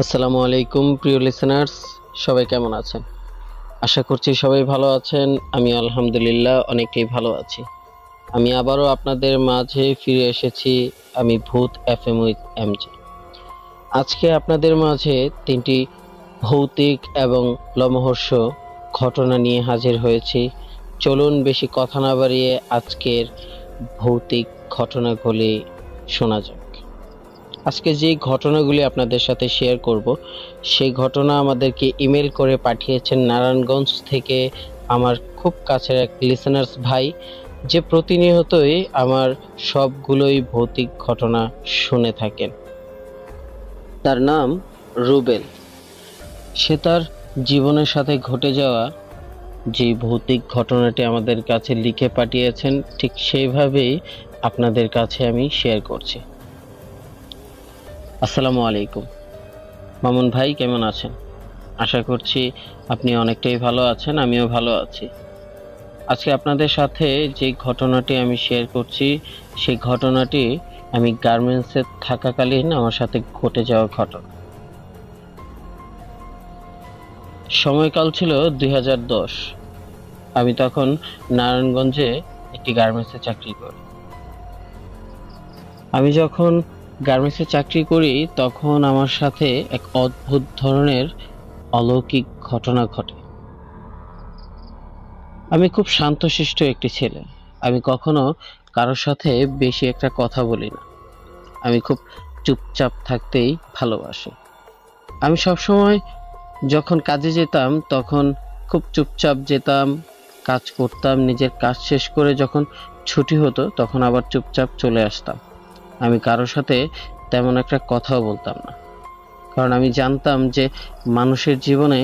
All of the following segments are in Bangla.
আসসালামু আলাইকুম প্রিয় লিসেনার্স, সবাই কেমন আছেন? আশা করছি সবাই ভালো আছেন। আমি আলহামদুলিল্লাহ অনেকটাই ভালো আছি। আমি আবারও আপনাদের মাঝে ফিরে এসেছি। আমি ভূত এফএম উইথ এমজে। আজকে আপনাদের মাঝে তিনটি ভৌতিক এবং লোমহর্ষ ঘটনা নিয়ে হাজির হয়েছি। চলুন বেশি কথা না বাড়িয়ে আজকের ভৌতিক ঘটনাগুলি শোনা যাক। আজকে যে ঘটনাগুলি আপনাদের সাথে শেয়ার করব, সেই ঘটনা আমাদেরকে ইমেল করে পাঠিয়েছেন নারায়ণগঞ্জ থেকে আমার খুব কাছের এক লিসেনার্স ভাই, যে প্রতিনিয়তই আমার সবগুলোই ভৌতিক ঘটনা শুনে থাকেন। তার নাম রুবেল। সে তার জীবনের সাথে ঘটে যাওয়া যে ভৌতিক ঘটনাটি আমাদের কাছে লিখে পাঠিয়েছেন, ঠিক সেইভাবেই আপনাদের কাছে আমি শেয়ার করছি। আসসালামু আলাইকুম মামুন ভাই, কেমন আছেন? আশা করছি আপনি অনেকটাই ভালো আছেন, আমিও ভালো আছি। আজকে আপনাদের সাথে যে ঘটনাটি আমি শেয়ার করছি, সেই ঘটনাটি আমি গার্মেন্টসে থাকাকালীন আমার সাথে ঘটে যাওয়া ঘটনা। সময়কাল ছিল 2010। আমি তখন নারায়ণগঞ্জে একটি গার্মেন্টসে চাকরি করি। আমি যখন গার্মেন্টসে চাকরি করি তখন আমার সাথে এক অদ্ভুত ধরনের অলৌকিক ঘটনা ঘটে। আমি খুব শান্তশিষ্ট একটি ছেলে। আমি কখনো কারোর সাথে বেশি একটা কথা বলি না। আমি খুব চুপচাপ থাকতেই ভালোবাসি। আমি সবসময় যখন কাজে যেতাম তখন খুব চুপচাপ যেতাম, কাজ করতাম, নিজের কাজ শেষ করে যখন ছুটি হতো তখন আবার চুপচাপ চলে আসতাম। আমি কারোর সাথে তেমন একটা কথাও বলতাম না, কারণ আমি জানতাম যে মানুষের জীবনে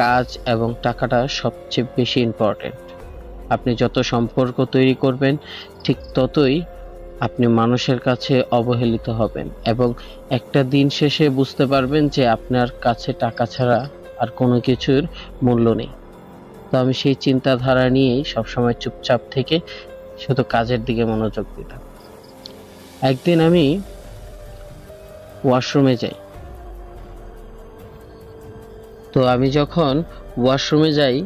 কাজ এবং টাকাটা সবচেয়ে বেশি ইম্পর্টেন্ট। আপনি যত সম্পর্ক তৈরি করবেন ঠিক ততই আপনি মানুষের কাছে অবহেলিত হবেন, এবং একটা দিন শেষে বুঝতে পারবেন যে আপনার কাছে টাকা ছাড়া আর কোনো কিছুর মূল্য নেই। তো আমি সেই চিন্তাধারা নিয়েই সবসময় চুপচাপ থেকে শুধু কাজের দিকে মনোযোগ দিতাম। একদিন আমি ওয়াশরুমে যাই। তো আমি যখন ওয়াশরুমে যাই,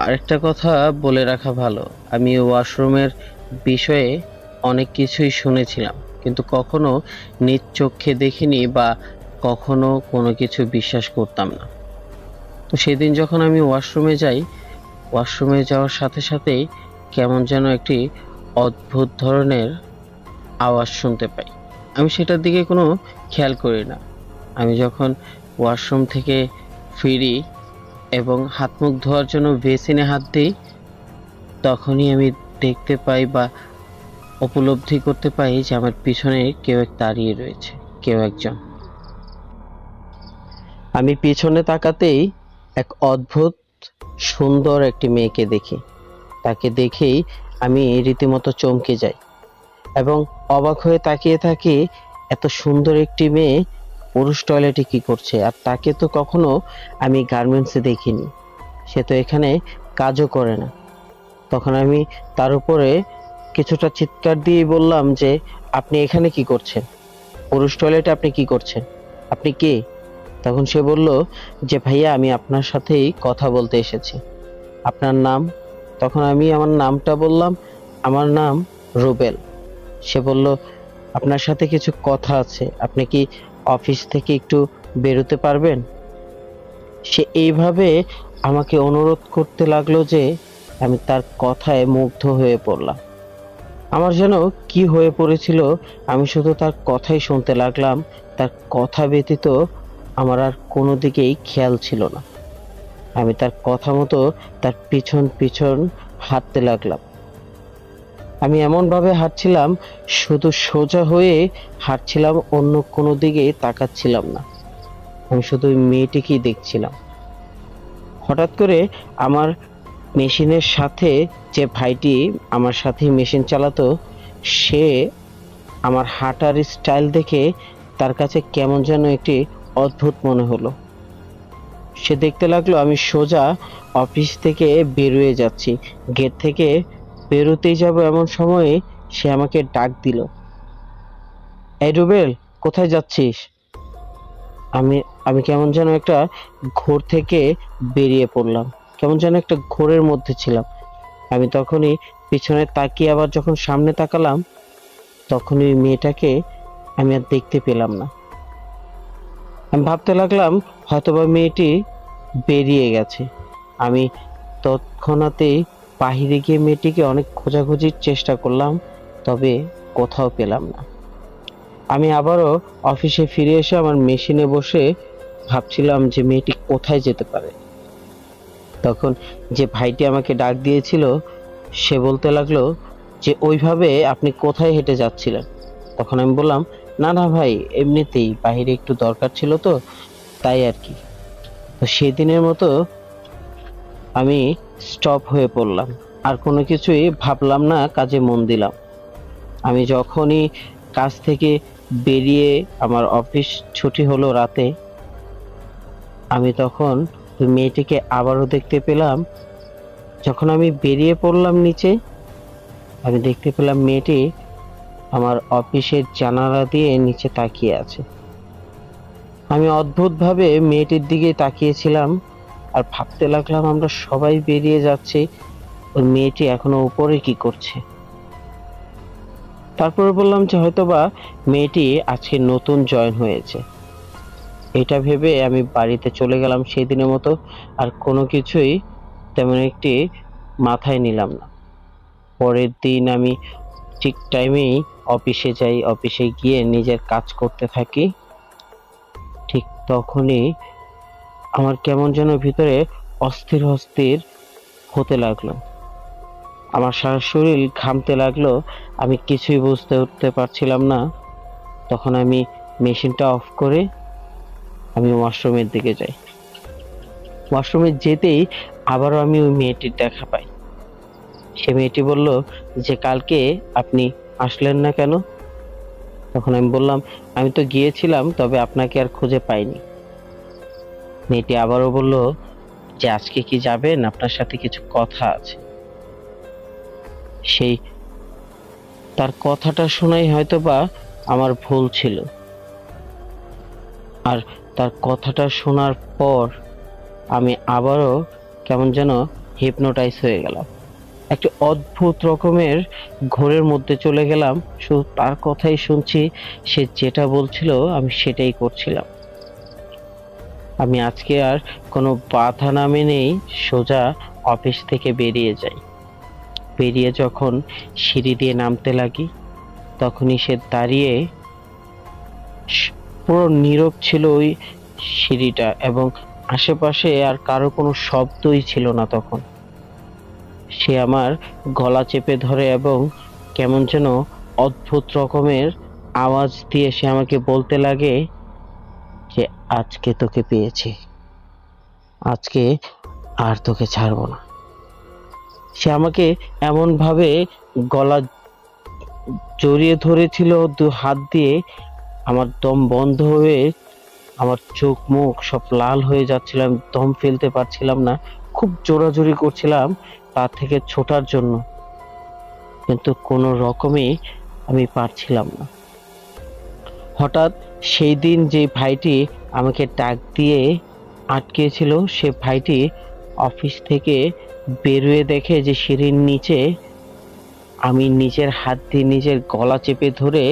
আরেকটা কথা বলে রাখা ভালো, আমি ওয়াশরুমের বিষয়ে অনেক কিছুই শুনেছিলাম, কিন্তু কখনো নিজ চোখে দেখিনি বা কখনো কোনো কিছু বিশ্বাস করতাম না। তো সেদিন যখন আমি ওয়াশরুমে যাই, ওয়াশরুমে যাওয়ার সাথে সাথেই কেমন যেন একটি অদ্ভুত ধরনের আওয়াজ শুনতে পাই। আমি সেটার দিকে কোনো খেয়াল করি না। আমি যখন ওয়াশরুম থেকে ফিরি এবং হাত মুখ ধোয়ার জন্য বেসিনে হাত দিই, তখনই আমি দেখতে পাই বা উপলব্ধি করতে পাই যে আমার পিছনে কেউ এক দাঁড়িয়ে রয়েছে, কেউ একজন। আমি পিছনে তাকাতেই এক অদ্ভুত সুন্দর একটি মেয়েকে দেখি। তাকে দেখেই আমি রীতিমতো চমকে যাই এবং অবাক হয়ে তাকিয়ে থাকি, এত সুন্দর একটি মেয়ে পুরুষ টয়লেটে কি করছে? আর তাকে তো কখনো আমি গার্মেন্টসে দেখিনি, সে তো এখানে কাজও করে না। তখন আমি তার উপরে কিছুটা চিৎকার দিয়ে বললাম যে, আপনি এখানে কি করছেন? পুরুষ টয়লেটে আপনি কি করছেন? আপনি কে? তখন সে বলল যে, ভাইয়া আমি আপনার সাথেই কথা বলতে এসেছি। আপনার নাম? তখন আমি আমার নামটা বললাম, আমার নাম রুবেল। সে বলল, আপনার সাথে কিছু কথা আছে, আপনি কি অফিস থেকে একটু বেরোতে পারবেন? সে এইভাবে আমাকে অনুরোধ করতে লাগলো যে আমি তার কথায় মুগ্ধ হয়ে পড়লাম। আমার যেন কি হয়ে পড়েছিল, আমি শুধু তার কথাই শুনতে লাগলাম। তার কথা ব্যতীত আমার আর কোনো দিকেই খেয়াল ছিল না। আমি তার কথা মতো তার পিছন পিছন হাঁটতে লাগলাম। আমি এমনভাবে হাঁটছিলাম, শুধু সোজা হয়ে হাঁটছিলাম, অন্য কোনো দিকে তাকাচ্ছিলাম না। আমি শুধু ওই মেয়েটিকেই দেখছিলাম। হঠাৎ করে আমার মেশিনের সাথে যে ভাইটি আমার সাথে মেশিন চালাতো, সে আমার হাঁটার স্টাইল দেখে তার কাছে কেমন যেন একটি অদ্ভুত মনে হলো। সে দেখতে লাগলো আমি সোজা অফিস থেকে বেরিয়ে যাচ্ছি। গেট থেকে বেরোতেই যাব এমন সময়ে সে আমাকে ডাক দিল, এই রুবেল, কোথায় যাচ্ছিস? আমি আমি কেমন যেন একটা ঘোর থেকে বেরিয়ে পড়লাম, কেমন যেন একটা ঘোরের মধ্যে ছিলাম। আমি তখনই পিছনে তাকিয়ে আবার যখন সামনে তাকালাম, তখন ওই মেয়েটাকে আমি আর দেখতে পেলাম না। আমি ভাবতে লাগলাম হয়তোবা মেয়েটি বেরিয়ে গেছে। আমি তৎক্ষণাৎই বাহিরে গিয়ে মেয়েটিকে অনেক খোঁজাখুঁজির চেষ্টা করলাম, তবে কোথাও পেলাম না। আমি আবারও অফিসে ফিরে এসে আমার মেশিনে বসে ভাবছিলাম যে মেয়েটি কোথায় যেতে পারে। তখন যে ভাইটি আমাকে ডাক দিয়েছিল সে বলতে লাগলো যে ওইভাবে আপনি কোথায় হেঁটে যাচ্ছিলেন? তখন আমি বললাম, না না ভাই, এমনিতেই বাইরে একটু দরকার ছিল তো, তাই আর কি। তো সেদিনের মতো আমি স্টপ হয়ে পড়লাম, আর কোনো কিছুই ভাবলাম না, কাজে মন দিলাম। আমি যখনই কাজ থেকে বেরিয়ে আমার অফিস ছুটি হলো রাতে, আমি তখন ওই মেয়েটিকে আবারও দেখতে পেলাম। যখন আমি বেরিয়ে পড়লাম নিচে, আমি দেখতে পেলাম মেয়েটি আমার অফিসের জানালা দিয়ে নিচে তাকিয়ে আছে। আমি অদ্ভুতভাবে মেয়েটির দিকে তাকিয়েছিলাম আর ভাবতে লাগলাম আমরা সবাই বেরিয়ে যাচ্ছি, ওই মেয়েটি এখনো উপরে কি করছে। তারপরে বললাম যে হয়তোবা মেয়েটি আজকে নতুন জয়েন হয়েছে। এটা ভেবে আমি বাড়িতে চলে গেলাম সেই দিনের মতো, আর কোনো কিছুই তেমন একটি মাথায় নিলাম না। পরের দিন আমি ঠিক টাইমেই অফিসে যাই, অফিসে গিয়ে নিজের কাজ করতে থাকি। ঠিক তখনই আমার কেমন যেন ভিতরে অস্থির অস্থির হতে লাগলো, আমার সারা শরীর ঘামতে লাগলো, আমি কিছুই বুঝতে উঠতে পারছিলাম না। তখন আমি মেশিনটা অফ করে আমি ওয়াশরুমের দিকে যাই। ওয়াশরুমে যেতেই আবারও আমি ওই মেয়েটির দেখা পাই। সে মেয়েটি বলল যে কালকে আপনি আসলেন না কেন? তখন আমি বললাম, আমি তো গিয়েছিলাম, তবে আপনাকে আর খুঁজে পাইনি। মেয়েটি আবারও বলল যে আজকে কি যাবেন, আপনার সাথে কিছু কথা আছে। সেই তার কথাটা শোনাই হয়তোবা আমার ভুল ছিল, আর তার কথাটা শোনার পর আমি আবারও কেমন যেন হিপনোটাইজ হয়ে গেলাম, একটা অদ্ভুত রকমের ঘোরের মধ্যে চলে গেলাম। শুধু তার কথাই শুনছি, সে যেটা বলছিল আমি সেটাই করছিলাম। আমি আজকে আর কোনো বাধা না মেনেই সোজা অফিস থেকে বেরিয়ে যাই। বেরিয়ে যখন সিঁড়ি দিয়ে নামতে লাগি, তখনই সে দাঁড়িয়ে, পুরো নীরব ছিল ওই সিঁড়িটা, এবং আশেপাশে আর কারো কোনো শব্দই ছিল না। তখন সে আমার গলা চেপে ধরে এবং কেমন যেন অদ্ভুত রকমের আওয়াজ দিয়ে সে আমাকে বলতে লাগে যে আজকে তোকে পেয়েছি, আজকে আর তোকে ছাড়বো না। সে আমাকে এমন ভাবে গলা জড়িয়ে ধরেছিল দু হাত দিয়ে, আমার দম বন্ধ হয়ে, আমার চোখ মুখ সব লাল হয়ে যাচ্ছিল, আমি দম ফেলতে পারছিলাম না। খুব জোরাজুরি করছিলাম তার থেকে ছোটার জন্য, কিন্তু কোনো রকমে আমি পারছিলাম না। হঠাৎ সেই দিন যে ভাইটি আমাকে ডাক দিয়ে আটকেছিল, সে ভাইটি অফিস থেকে বেরোয় দেখে যে সিঁড়ির নিচে আমি নিজের হাত দিয়ে নিজের গলা চেপে ধরে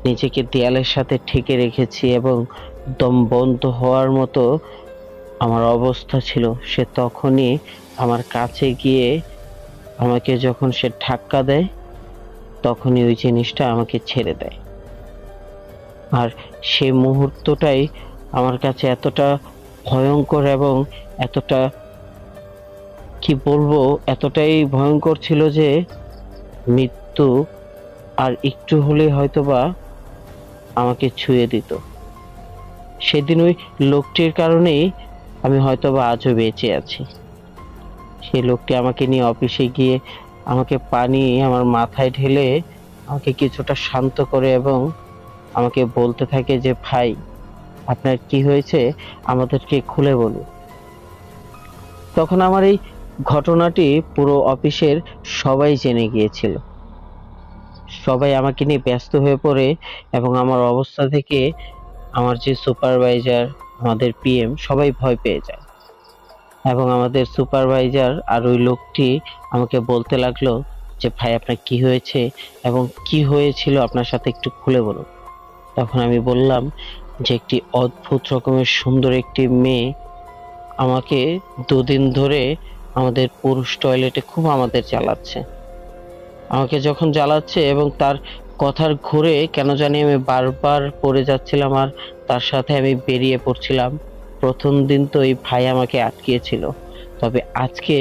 নিজেকে দেয়ালের সাথে ঠেকে রেখেছি এবং দম বন্ধ হওয়ার মতো আমার অবস্থা ছিল। সে তখনই আমার কাছে গিয়ে আমাকে যখন সে ধাক্কা দেয়, তখনই ওই জিনিসটা আমাকে ছেড়ে দেয়। আর সেই মুহূর্তটাই আমার কাছে এতটা ভয়ঙ্কর এবং এতটা, কি বলবো, এতটাই ভয়ঙ্কর ছিল যে মৃত্যু আর একটু হলে হয়তোবা আমাকে ছুঁয়ে দিত। সেদিন ওই লোকটির কারণেই আমি হয়তোবা আজও বেঁচে আছি। সেই লোকটি আমাকে নিয়ে অফিসে গিয়ে আমাকে পানি আমার মাথায় ঢেলে আমাকে কিছুটা শান্ত করে এবং আমাকে বলতে থাকে যে ভাই, আপনার কি হয়েছে, আমাদেরকে খুলে বলুন। তখন আমার এই ঘটনাটি পুরো অফিসের সবাই জেনে গিয়েছিল। সবাই আমাকে নিয়ে ব্যস্ত হয়ে পড়ে এবং আমার অবস্থা থেকে আমার যে সুপারভাইজার, আমাদের পিএম সবাই ভয় পেয়ে যায় এবং আমাদের সুপারভাইজার আর ওই লোকটি আমাকে বলতে লাগলো যে ভাই আপনার কি হয়েছে এবং কি হয়েছিল আপনার সাথে একটু খুলে বলুন। তখন আমি বললাম যে একটি অদ্ভুত রকমের সুন্দর একটি মেয়ে আমাকে 2 দিন ধরে আমাদের পুরুষ টয়লেটে খুব আমাদের জ্বালাচ্ছে। আমাকে যখন জ্বালাচ্ছে এবং তার কথার ঘুরে কেন জানি আমি বারবার পড়ে যাচ্ছিলাম আর তার সাথে আমি বেরিয়ে পড়ছিলাম। প্রথম দিন তো এই ভাই আমাকে আটকিয়েছিল, তবে আজকে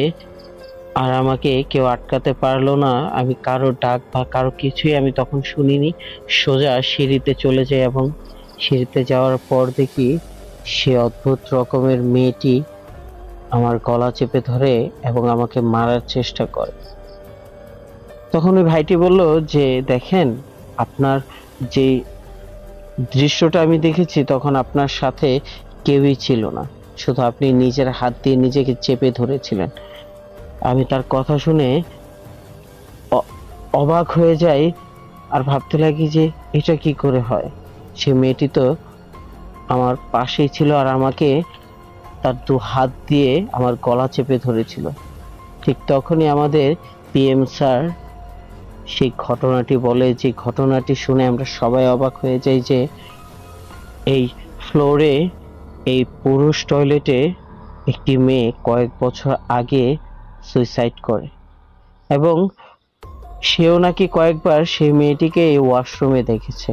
আর আমাকে কেউ আটকাতে পারলো না। আমি কারো ডাক বা কারো কিছুই আমি তখন শুনিনি। সোজা সিঁড়িতে চলে যাই এবং সিঁড়িতে যাওয়ার পর দেখি সে অদ্ভুত রকমের মেয়েটি আমার গলা চেপে ধরে এবং আমাকে মারার চেষ্টা করে। তখন ওই ভাইটি বলল যে দেখেন, আপনার যে দৃশ্যটা আমি দেখেছি তখন আপনার সাথে কেউই ছিল না, শুধু আপনি নিজের হাত দিয়ে নিজেকে চেপে ধরেছিলেন। আমি তার কথা শুনে অবাক হয়ে যাই আর ভাবতে লাগি যে এটা কি করে হয়। সে মেয়েটি তো আমার পাশেই ছিল আর আমাকে তার 2 হাত দিয়ে আমার গলা চেপে ধরেছিল। ঠিক তখনই আমাদের পিএম স্যার সেই ঘটনাটি বলে, যে ঘটনাটি শুনে আমরা সবাই অবাক হয়ে যাই যে এই ফ্লোরে, এই পুরুষ টয়লেটে একটি মেয়ে কয়েক বছর আগে সুইসাইড করে এবং সেও নাকি কয়েকবার সেই মেয়েটিকে এই ওয়াশরুমে দেখেছে,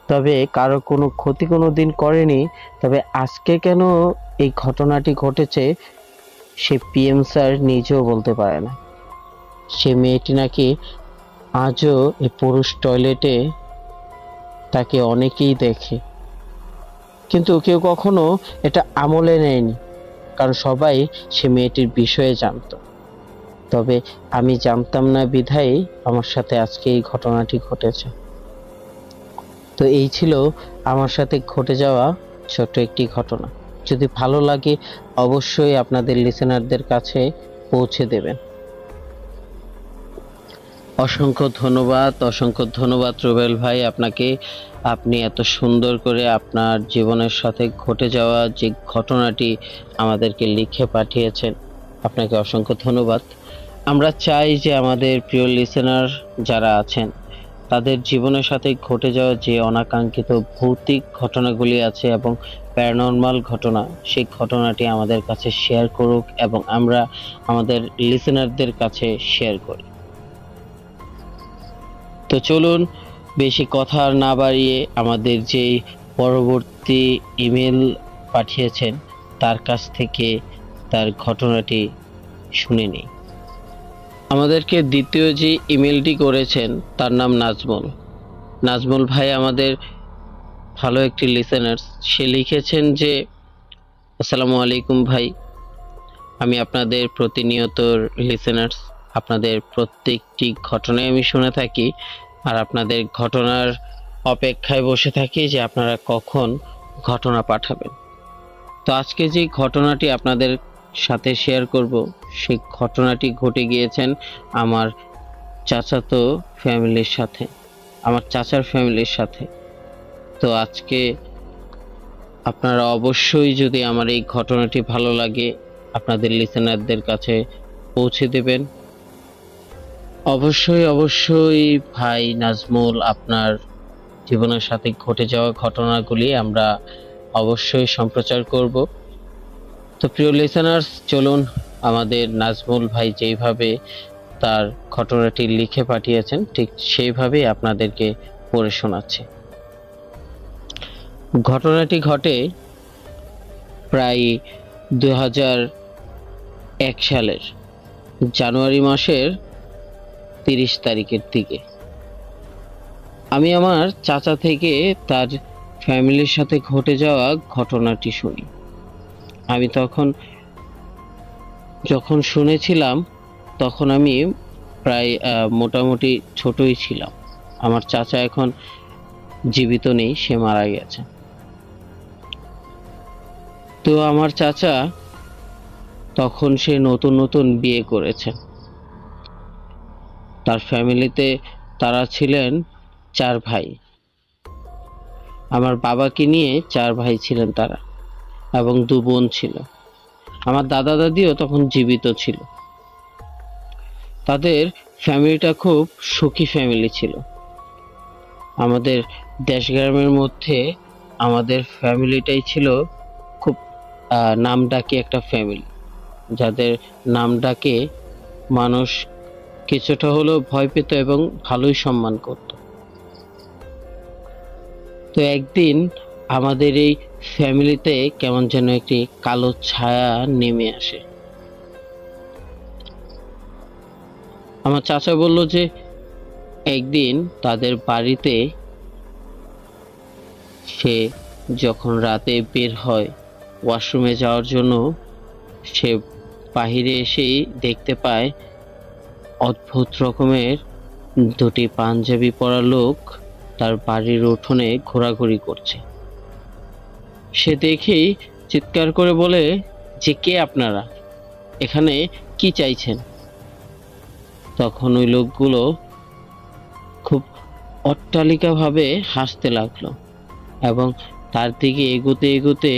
তবে কারো কোনো ক্ষতি কোনোদিন করেনি। তবে আজকে কেন এই ঘটনাটি ঘটেছে সে পিএম স্যার নিজেও বলতে পারে না। সে মেয়েটি নাকি আজও এই পুরুষ টয়লেটে তাকে অনেকেই দেখে, কিন্তু কেউ কখনো এটা আমলে নেয়নি, কারণ সবাই সে মেয়েটির বিষয়ে জানতো। তবে আমি জানতাম না বিধায় আমার সাথে আজকে এই ঘটনাটি ঘটেছে। তো এই ছিল আমার সাথে ঘটে যাওয়া ছোট্ট একটি ঘটনা। যদি ভালো লাগে অবশ্যই আপনাদের লিসেনারদের কাছে পৌঁছে দেবেন। অসংখ্য ধন্যবাদ রুবেল ভাই আপনাকে। আপনি এত সুন্দর করে আপনার জীবনের সাথে ঘটে যাওয়া যে ঘটনাটি আমাদেরকে লিখে পাঠিয়েছেন, আপনাকে অসংখ্য ধন্যবাদ। আমরা চাই যে আমাদের প্রিয় লিসেনার যারা আছেন তাদের জীবনের সাথে ঘটে যাওয়া যে অনাকাঙ্ক্ষিত ভৌতিক ঘটনাগুলি আছে এবং প্যারানরমাল ঘটনা, সেই ঘটনাটি আমাদের কাছে শেয়ার করুক এবং আমরা আমাদের লিসেনারদের কাছে শেয়ার করি। তো চলুন বেশি কথা আর না বাড়িয়ে আমাদের যে পরবর্তী ইমেল পাঠিয়েছেন তার কাছ থেকে তার ঘটনাটি শুনে নিই। আমাদেরকে দ্বিতীয় যে ইমেলটি করেছেন তার নাম নাজমুল। নাজমুল ভাই আমাদের ভালো একটি লিসেনার। সে লিখেছেন যে আসসালামু আলাইকুম ভাই, আমি আপনাদের প্রতিনিয়ত লিসেনার্স। আপনাদের প্রত্যেকটি ঘটনাই আমি শুনে থাকি আর আপনাদের ঘটনার অপেক্ষায় বসে থাকি যে আপনারা কখন ঘটনা পাঠাবেন। তো আজকে যে ঘটনাটি আপনাদের সাথে শেয়ার করব সেই ঘটনাটি ঘটে গিয়েছেন আমার চাচাতো ফ্যামিলির সাথে, আমার চাচার ফ্যামিলির সাথে। তো আজকে আপনারা অবশ্যই, যদি আমার এই ঘটনাটি ভালো লাগে, আপনাদের লিসেনারদের কাছে পৌঁছে দেবেন। অবশ্যই ভাই নাজমুল, আপনার জীবনের সাথে ঘটে যাওয়া ঘটনাগুলি আমরা অবশ্যই সম্প্রচার করব। তো প্রিয় লিসেনার্স, চলুন আমাদের নাজমুল ভাই যেইভাবে তার ঘটনাটি লিখে পাঠিয়েছেন ঠিক সেইভাবেই আপনাদেরকে পড়ে শোনাচ্ছি। ঘটনাটি ঘটে প্রায় 2001 সালের জানুয়ারি মাসের 30 তারিখের দিকে। আমি আমার চাচা থেকে তার ফ্যামিলির সাথে ঘটে যাওয়া ঘটনাটি শুনি। আমি যখন শুনেছিলাম তখন আমি প্রায় মোটামুটি ছোটই ছিলাম। আমার চাচা এখন জীবিত নেই, সে মারা গেছে। তো আমার চাচা তখন সে নতুন বিয়ে করেছেন। তার ফ্যামিলিতে তারা ছিলেন 4 ভাই। আমার বাবাকে নিয়ে 4 ভাই ছিলেন তারা, এবং 2 বোন ছিল। আমার দাদা দাদিও তখন জীবিত ছিল। তাদের ফ্যামিলিটা খুব সুখী ফ্যামিলি ছিল। আমাদের দেশগ্রামের মধ্যে আমাদের ফ্যামিলিটাই ছিল খুব নামডাকি একটা ফ্যামিলি, যাদের নাম ডাকে মানুষ কিছুটা হলেও ভয় পেত এবং ভালোই সম্মান করত। তো একদিন আমাদের এই ফ্যামিলিতে কেমন যেন একটি কালো ছায়া নেমে আসে। আমার চাচা বলল যে একদিন তাদের বাড়িতে সে যখন রাতে বের হয় ওয়াশরুমে যাওয়ার জন্য, সে বাহিরে এসেই দেখতে পায় অদ্ভুত রকমের 2টি পাঞ্জাবি পরা লোক তার বাড়ির উঠোনে ঘোরাঘুরি করছে। সে দেখেই চিৎকার করে বলে যে, কে আপনারা, এখানে কি চাইছেন? তখন ওই লোকগুলো খুব অট্টালিকাভাবে হাসতে লাগলো এবং তার দিকে এগোতে এগোতে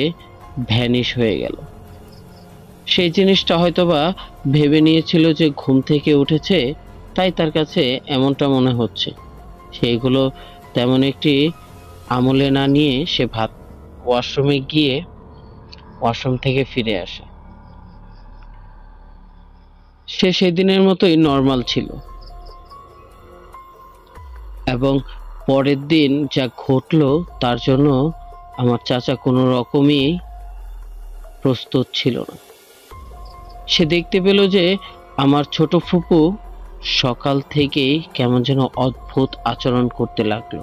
ভ্যানিশ হয়ে গেল। সেই জিনিসটা হয়তোবা ভেবে নিয়েছিল যে ঘুম থেকে উঠেছে, তাই তার কাছে এমনটা মনে হচ্ছে। সেইগুলো তেমন একটি আমলে না নিয়ে সে ওয়াশরুমে গিয়ে ওয়াশরুম থেকে ফিরে আসে। সে সেদিনের মতোই নর্মাল ছিল এবং পরের দিন যা ঘটলো তার জন্য আমার চাচা কোনো রকমই প্রস্তুত ছিল না। সে দেখতে পেল যে আমার ছোট ফুপু সকাল থেকেই কেমন যেন অদ্ভুত আচরণ করতে লাগলো।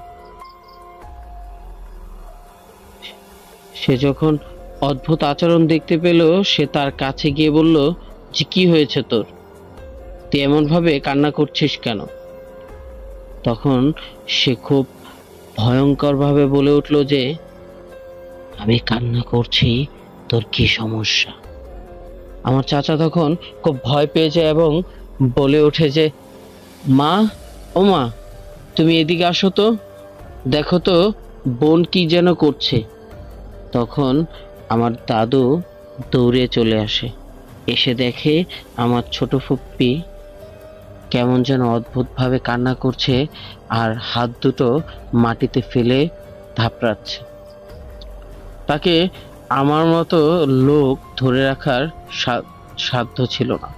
সে যখন অদ্ভুত আচরণ দেখতে পেল, সে তার কাছে গিয়ে বলল যে, কি হয়েছে তোর? তুই এমন ভাবে কান্না করছিস কেন? তখন সে খুব ভয়ঙ্কর ভাবে বলে উঠল যে, আমি কান্না করছি, তোর কি সমস্যা? আমার চাচা তখন খুব ভয় পেয়ে যায় এবং বলে ওঠে যে, মা, ও মা, তুমি এদিকে আসো তো, দেখো তো বোন কি যেন করছে। তখন আমার দাদু দৌড়ে চলে আসে, এসে দেখে আমার ছোট ফুপ্পি কেমন যেন অদ্ভুতভাবে কান্না করছে আর হাত দুটো মাটিতে ফেলে থাপড়াচ্ছে। তাকে আমার মতো লোক ধরে রাখার সাধ্য ছিল না।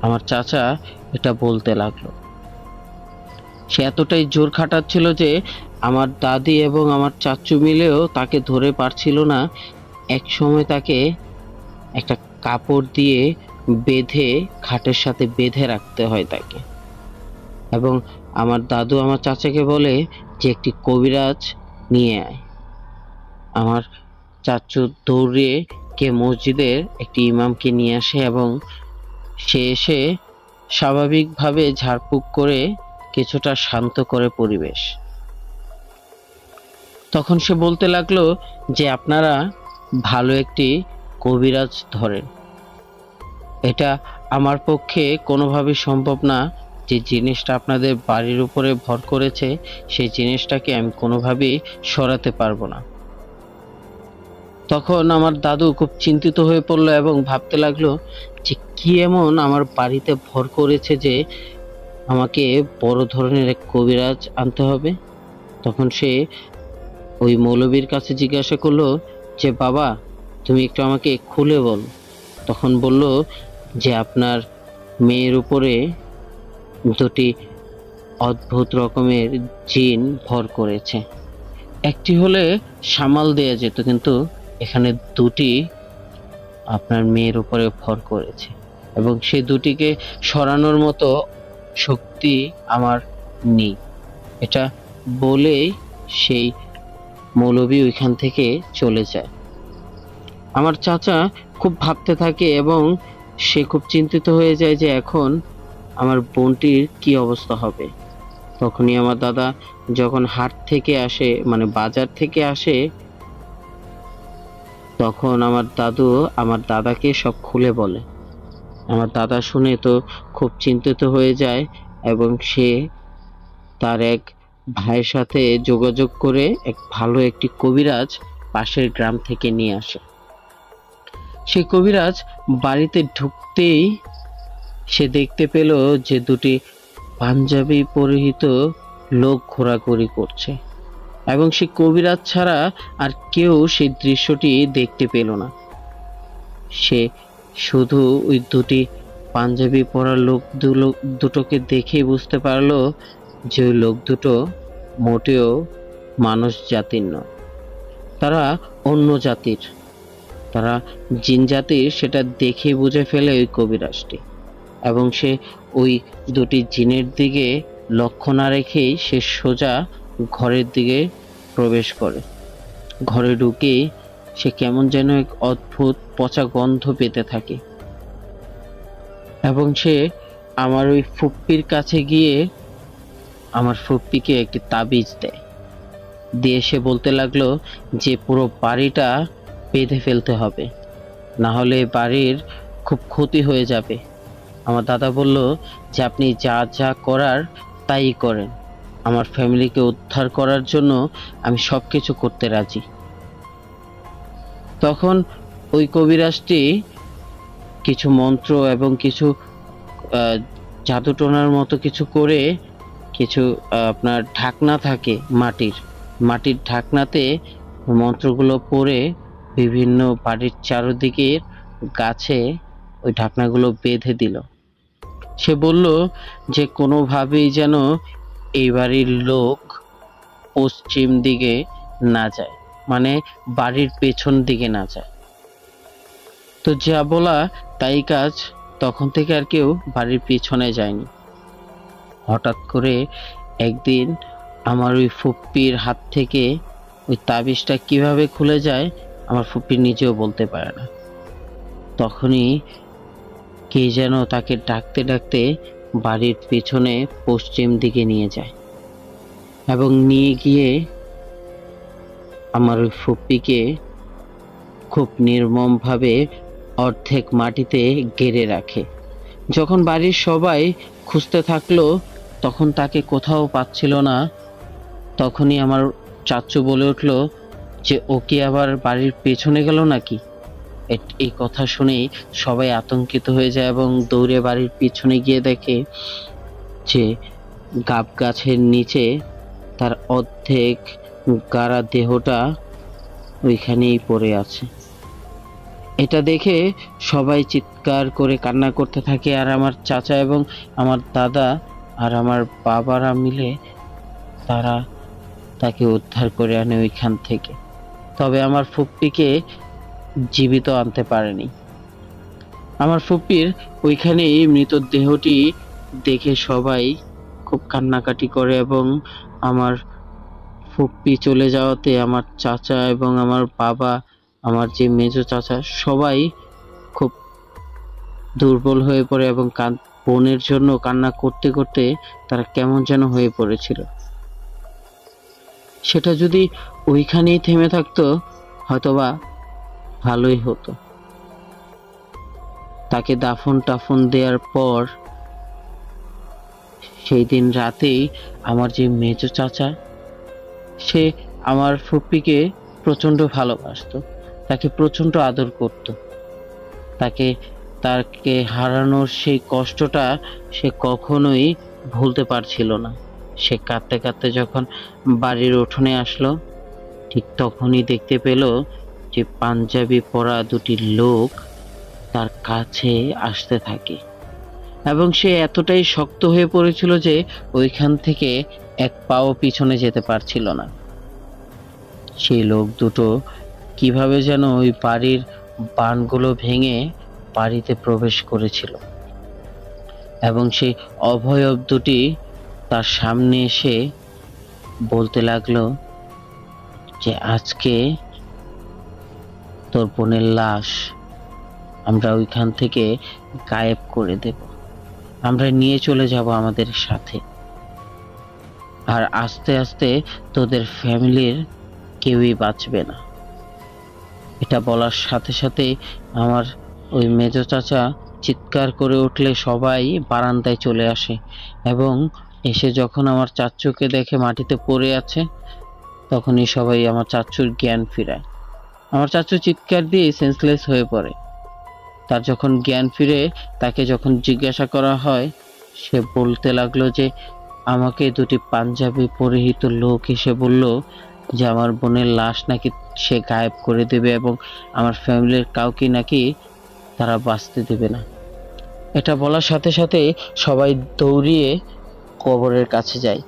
আমার চাচা এটা বলতে লাগলো। সে এতটাই জোর খাটাচ্ছিল যে আমার দাদি এবং আমার চাচু মিলেও তাকে ধরে পারছিল না। এক সময় তাকে একটা কাপড় দিয়ে বেঁধে খাটের সাথে বেঁধে রাখতে হয় তাকে, এবং আমার দাদু আমার চাচাকে বলে যে একটি কবিরাজ নিয়ে আয়। আমার চাচু দৌড়ে মসজিদের একটি ইমামকে নিয়ে আসে এবং সে এসে স্বাভাবিকভাবে ঝাড়ফুঁক করে কিছুটা শান্ত করে পরিবেশ। তখন সে বলতে লাগলো যে আপনারা ভালো একটি কবিরাজ ধরেন। এটা আমার পক্ষে কোনোভাবেই সম্ভব না, যে জিনিসটা আপনাদের বাড়ির উপরে ভর করেছে সেই জিনিসটাকে আমি কোনোভাবেই সরাতে পারবো না। তখন আমার দাদু খুব চিন্তিত হয়ে পড়লো এবং ভাবতে লাগলো যে কি এমন আমার বাড়িতে ভর করেছে যে আমাকে বড় ধরনের এক কবিরাজ আনতে হবে। তখন সে ওই মৌলবীর কাছে জিজ্ঞাসা করলো যে বাবা, তুমি একটু আমাকে খুলে বলো। তখন বলল যে আপনার মেয়ের উপরে 2টি অদ্ভুত রকমের জিন ভর করেছে। একটি হলে সামাল দেয়া যেত, কিন্তু এখানে 2টি আপনার মেয়ের উপরে ভর করেছে এবং সেই 2টিকে সরানোর মতো শক্তি আমার নেই। এটা বলেই সেই মৌলবী ওইখান থেকে চলে যায়। আমার চাচা খুব ভাবতে থাকে এবং সে খুব চিন্তিত হয়ে যায় যে এখন আমার বোনটির কি অবস্থা হবে। তখনই আমার দাদা যখন হাট থেকে আসে, মানে বাজার থেকে আসে, তখন আমার দাদু আমার দাদাকে সব খুলে বলে। আমার দাদা শুনে তো খুব চিন্তিত হয়ে যায় এবং সে তার এক ভাইয়ের সাথে যোগাযোগ করে এক ভালো একটি কবিরাজ পাশের গ্রাম থেকে নিয়ে আসে। সেই কবিরাজ বাড়িতে ঢুকতেই সে দেখতে পেল যে দুটি পাঞ্জাবি পরিহিত লোক ঘোরাঘুরি করছে, এবং সে কবিরাজ ছাড়া আর কেউ সেই দৃশ্যটি দেখতে পেল না। সে শুধু ওই দুটি পাঞ্জাবি পরা লোক দুটোকে দেখেই বুঝতে পারলো যে ওই লোক দুটো মোটেও মানুষ জাতির নয়, তারা অন্য জাতির, তারা জিন জাতির। সেটা দেখে বুঝে ফেলে ওই কবিরাজটি, এবং সে ওই দুটি জিনের দিকে লক্ষ্য না রেখেই সে সোজা ঘরের দিকে প্রবেশ করে। ঘরে ঢুকেই সে কেমন যেন এক অদ্ভুত পচা গন্ধ পেতে থাকে, এবং সে আমার ওই ফুপ্পির কাছে গিয়ে আমার ফুপ্পিকে একটি তাবিজ দেয়, দিয়ে সে বলতে লাগলো যে পুরো বাড়িটা বেঁধে ফেলতে হবে, না হলে বাড়ির খুব ক্ষতি হয়ে যাবে। আমার দাদা বলল যে আপনি যা যা করার তাই করেন, আমার ফ্যামিলিকে উদ্ধার করার জন্য আমি সবকিছু করতে রাজি। তখন ওই কবিরাজটি কিছু মন্ত্র এবং কিছু জাদুটোনার মতো কিছু করে, কিছু আপনার ঢাকনা থাকে মাটির ঢাকনাতে মন্ত্রগুলো পড়ে বিভিন্ন বাড়ির চারদিকে গাছে ওই ঢাকনাগুলো বেঁধে দিল। সে বলল যে কোনোভাবেই যেন এই বাড়ির লোক পশ্চিম দিকে না যায়, মানে বাড়ির পেছন দিকে না যায়। তো যা বলা তাই কাজ, তখন থেকে আর কেউ বাড়ির পিছনে যায়নি। হঠাৎ করে একদিন আমার ওই ফুপ্পির হাত থেকে ওই তাবিজটা কিভাবে খুলে যায় আমার ফুপ্পি নিজেও বলতে পারে না। তখনই কে যেন তাকে ডাকতে ডাকতে বাড়ির পেছনে পশ্চিম দিকে নিয়ে যায়, এবং নিয়ে গিয়ে আমার ওই ফুপ্পিকে খুব নির্মমভাবে অর্ধেক মাটিতে গেড়ে রাখে। যখন বাড়ির সবাই খুঁজতে থাকলো তখন তাকে কোথাও পাচ্ছিল না, তখনই আমার চাচু বলে উঠলো যে ও কি আবার বাড়ির পেছনে গেল নাকি। এই কথা শুনেই সবাই আতঙ্কিত হয়ে যায় এবং দৌড়ে বাড়ির পিছনে গিয়ে দেখে যে গাব গাছের নিচে তার অর্ধেক গাড়া দেহটা ওইখানেই পড়ে আছে। এটা দেখে সবাই চিৎকার করে কান্না করতে থাকে, আর আমার চাচা এবং আমার দাদা আর আমার বাবারা মিলে তারা তাকে উদ্ধার করে আনে ওইখান থেকে। তবে আমার ফুপ্পিকে জীবিত আনতে পারেনি। আমার ফুপ্পির ওইখানেই মৃতদেহটি দেখে সবাই খুব কান্নাকাটি করে, এবং আমার ফুপ্পি চলে যাওয়াতে আমার চাচা এবং আমার বাবা, আমার যে মেজো চাচা, সবাই খুব দুর্বল হয়ে পড়ে এবং বোনের জন্য কান্না করতে করতে তারা কেমন যেন হয়ে পড়েছিল। সেটা যদি ওইখানেই থেমে থাকতো হয়তোবা ভালোই হতো। তাকে দাফন টাফন দেওয়ার পর সেই দিন রাতেই আমার যে মেজো চাচা, সে আমার ফুপ্পিকে প্রচন্ড ভালোবাসতো, তাকে প্রচন্ড আদর করত। তাকে হারানোর সেই কষ্টটা সে কখনোই ভুলতে পারছিল না। সে কাঁদতে কাঁদতে যখন বাড়ির উঠোনে আসলো, ঠিক তখনই দেখতে পেল যে পাঞ্জাবি পরা দুটি লোক তার কাছে আসতে থাকে, এবং সে এতটাই শক্ত হয়ে পড়েছিল যে ওইখান থেকে এক পাও পিছনে যেতে পারছিল না। সেই লোক দুটো কিভাবে যেন ওই বাড়ির বানগুলো ভেঙে বাড়িতে প্রবেশ করেছিল, এবং সেই অভয়ব দুটি তার সামনে এসে বলতে লাগলো যে আজকে তোর বোনের লাশ আমরা ওইখান থেকে গায়েব করে দেব, আমরা নিয়ে চলে যাব আমাদের সাথে, আর আস্তে আস্তে তোদের ফ্যামিলির কেউই বাঁচবে না। এটা বলার সাথে সাথে আমার ওই মেজো চাচা চিৎকার করে উঠলে সবাই বারান্দায় চলে আসে, এবং এসে যখন আমার চাচ্চুকে দেখে মাটিতে পড়ে আছে, তখনই সবাই আমার চাচ্চুর জ্ঞান ফিরায়। আমার চাচ্চু চিৎকার দিয়ে সেন্সলেস হয়ে পড়ে। তার যখন জ্ঞান ফিরে, তাকে যখন জিজ্ঞাসা করা হয়, সে বলতে লাগলো যে আমাকে দুটি পাঞ্জাবি পরিহিত লোক এসে বলল যে আমার বোনের লাশ নাকি সে গায়েব করে দেবে এবং আমার ফ্যামিলির কাউকে নাকি তারা বাঁচতে দেবে না। এটা বলার সাথে সাথে সবাই দৌড়িয়ে কবরের কাছে যায়।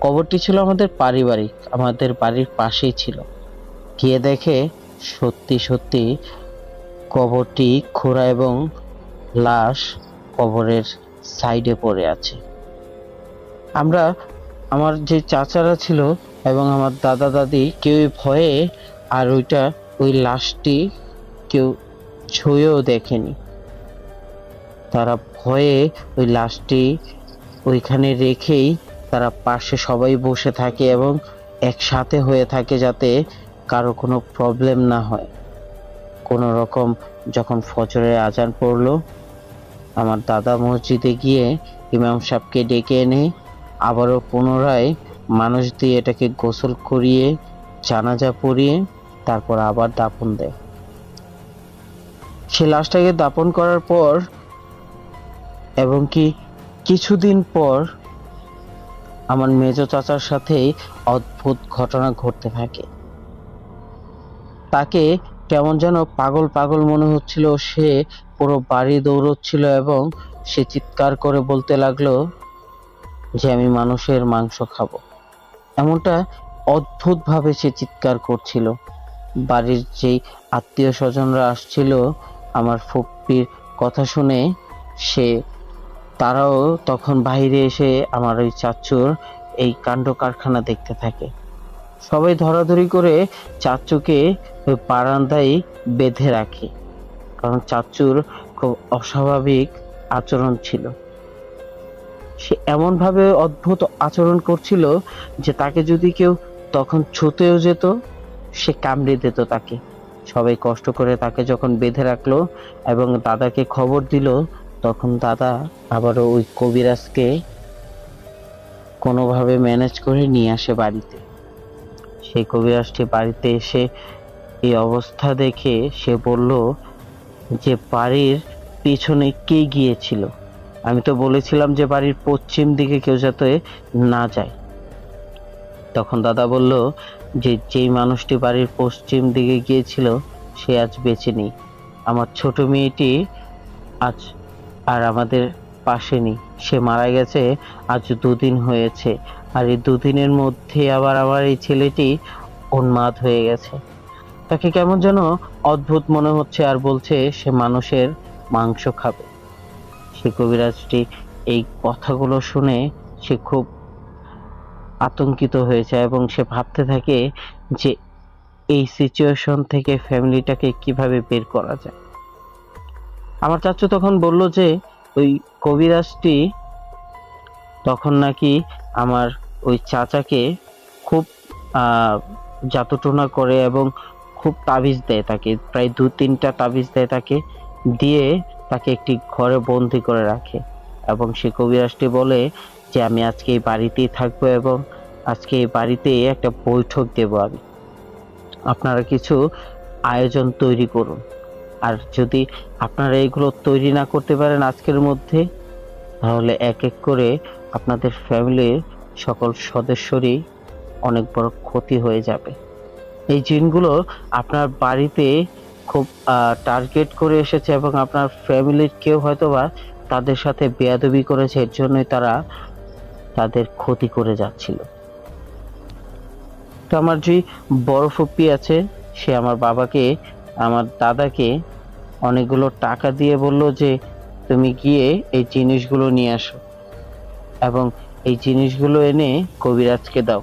কবরটি ছিল আমাদের পারিবারিক, আমাদের বাড়ির পাশেই ছিল। গিয়ে দেখে সত্যি সত্যি কবরটি খোঁড়া এবং লাশ কবরের সাইডে পড়ে আছে। আমরা, আমার যে চাচারা ছিল এবং আমার দাদা দাদি, কেউ ভয়ে আর ওই লাশটি কেউ ছুঁয়েও দেখেনি। তারা ভয়ে ওই লাশটি ওইখানে রেখেই তারা পাশে সবাই বসে থাকে এবং একসাথে হয়ে থাকে যাতে কারো কোনো প্রবলেম না হয়। কোনো রকম যখন ফজরের আজান পড়লো, আমার দাদা মসজিদে গিয়ে ইমাম সাহেবকে ডেকে এনে আবারও পুনরায় মানুষ দিয়ে এটাকে গোসল করিয়ে জানাজা পড়িয়ে তারপর আবার দাফন দেয়। সে লাশটাকে দাফন করার পর এবং কি কিছুদিন পর আমার মেজো চাচার সাথে অদ্ভুত ঘটনা ঘটতে থাকে। তাকে কেমন যেন পাগল পাগল মনে হচ্ছিল। সে পুরো বাড়ি দৌড়চ্ছিল এবং সে চিৎকার করে বলতে লাগলো যে আমি মানুষের মাংস খাবো। এমনটা অদ্ভুত ভাবে সে চিৎকার করছিল। বাড়ির যেই আত্মীয় স্বজনরা আসছিল আমার ফুপ্পির কথা শুনে, তারাও তখন বাইরে এসে আমার ওই চাচ্চুর এই কাণ্ড কারখানা দেখতে থাকে। সবাই ধরাধরি করে চাচ্চুকে ওই বারান্দায় বেঁধে রাখে, কারণ চাচ্চুর খুব অস্বাভাবিক আচরণ ছিল। সে এমন ভাবে অদ্ভুত আচরণ করছিল যে তাকে যদি কেউ তখন ছুঁতেও যেত, সে কামড়ে দিত তাকে। সবাই কষ্ট করে তাকে যখন বেঁধে রাখলো এবং দাদাকে খবর দিল, তখন দাদা আবারও ওই কবিরাজকে কোনোভাবে ম্যানেজ করে নিয়ে আসে বাড়িতে। সেই কবিরাজটি বাড়িতে এসে এই অবস্থা দেখে সে বলল যে বাড়ির পিছনে কে গিয়েছিল? আমি তো বলেছিলাম যে বাড়ির পশ্চিম দিকে কেউ যাতে না যায়। তখন দাদা বলল যে যেই মানুষটি বাড়ির পশ্চিম দিকে গিয়েছিল সে আজ বেঁচে নেই। আমার ছোট মেয়েটি আজ আর আমাদের পাশে নেই, সে মারা গেছে আজ 2 দিন হয়েছে। আর এই 2 দিনের মধ্যে আবার আমার এই ছেলেটি উন্মাদ হয়ে গেছে। তাকে কেমন যেন অদ্ভুত মনে হচ্ছে আর বলছে সে মানুষের মাংস খাবে। সে কবিরাজটি এই কথাগুলো শুনে সে খুব আতঙ্কিত হয়ে যায় এবং সে ভাবতে থাকে যে এই সিচুয়েশন থেকে ফ্যামিলিটাকে কিভাবে বের করা যায়। আমার চাচু তখন বলল যে ওই কবিরাজটি তখন নাকি আমার ওই চাচাকে খুব জাদুটোনা করে এবং খুব তাবিজ দেয় তাকে, প্রায় 2-3টা তাবিজ দেয় তাকে, দিয়ে তাকে একটি ঘরে বন্দি করে রাখে। এবং সে কবিরাজটি বলে যে আমি আজকে এই বাড়িতেই থাকবো এবং আজকে এই বাড়িতে একটা বৈঠক দেব আমি, আপনারা কিছু আয়োজন তৈরি করুন। আর যদি আপনারা এগুলো তৈরি না করতে পারেন আজকের মধ্যে, তাহলে এক এক করে আপনাদের ফ্যামিলির সকল সদস্যরই অনেক বড় ক্ষতি হয়ে যাবে। এই জিনগুলো আপনার বাড়িতে খুব টার্গেট করে এসেছে এবং আপনার ফ্যামিলির কেউ হয়তোবা তাদের সাথে বেয়াদবি করেছে, এর জন্যই তারা তাদের ক্ষতি করে যাচ্ছিল। তো আমার যে বড় ফুপ্পি আছে, সে আমার বাবাকে, আমার দাদাকে অনেকগুলো টাকা দিয়ে বলল যে তুমি গিয়ে এই জিনিসগুলো নিয়ে আসো এবং এই জিনিসগুলো এনে কবিরাজকে দাও,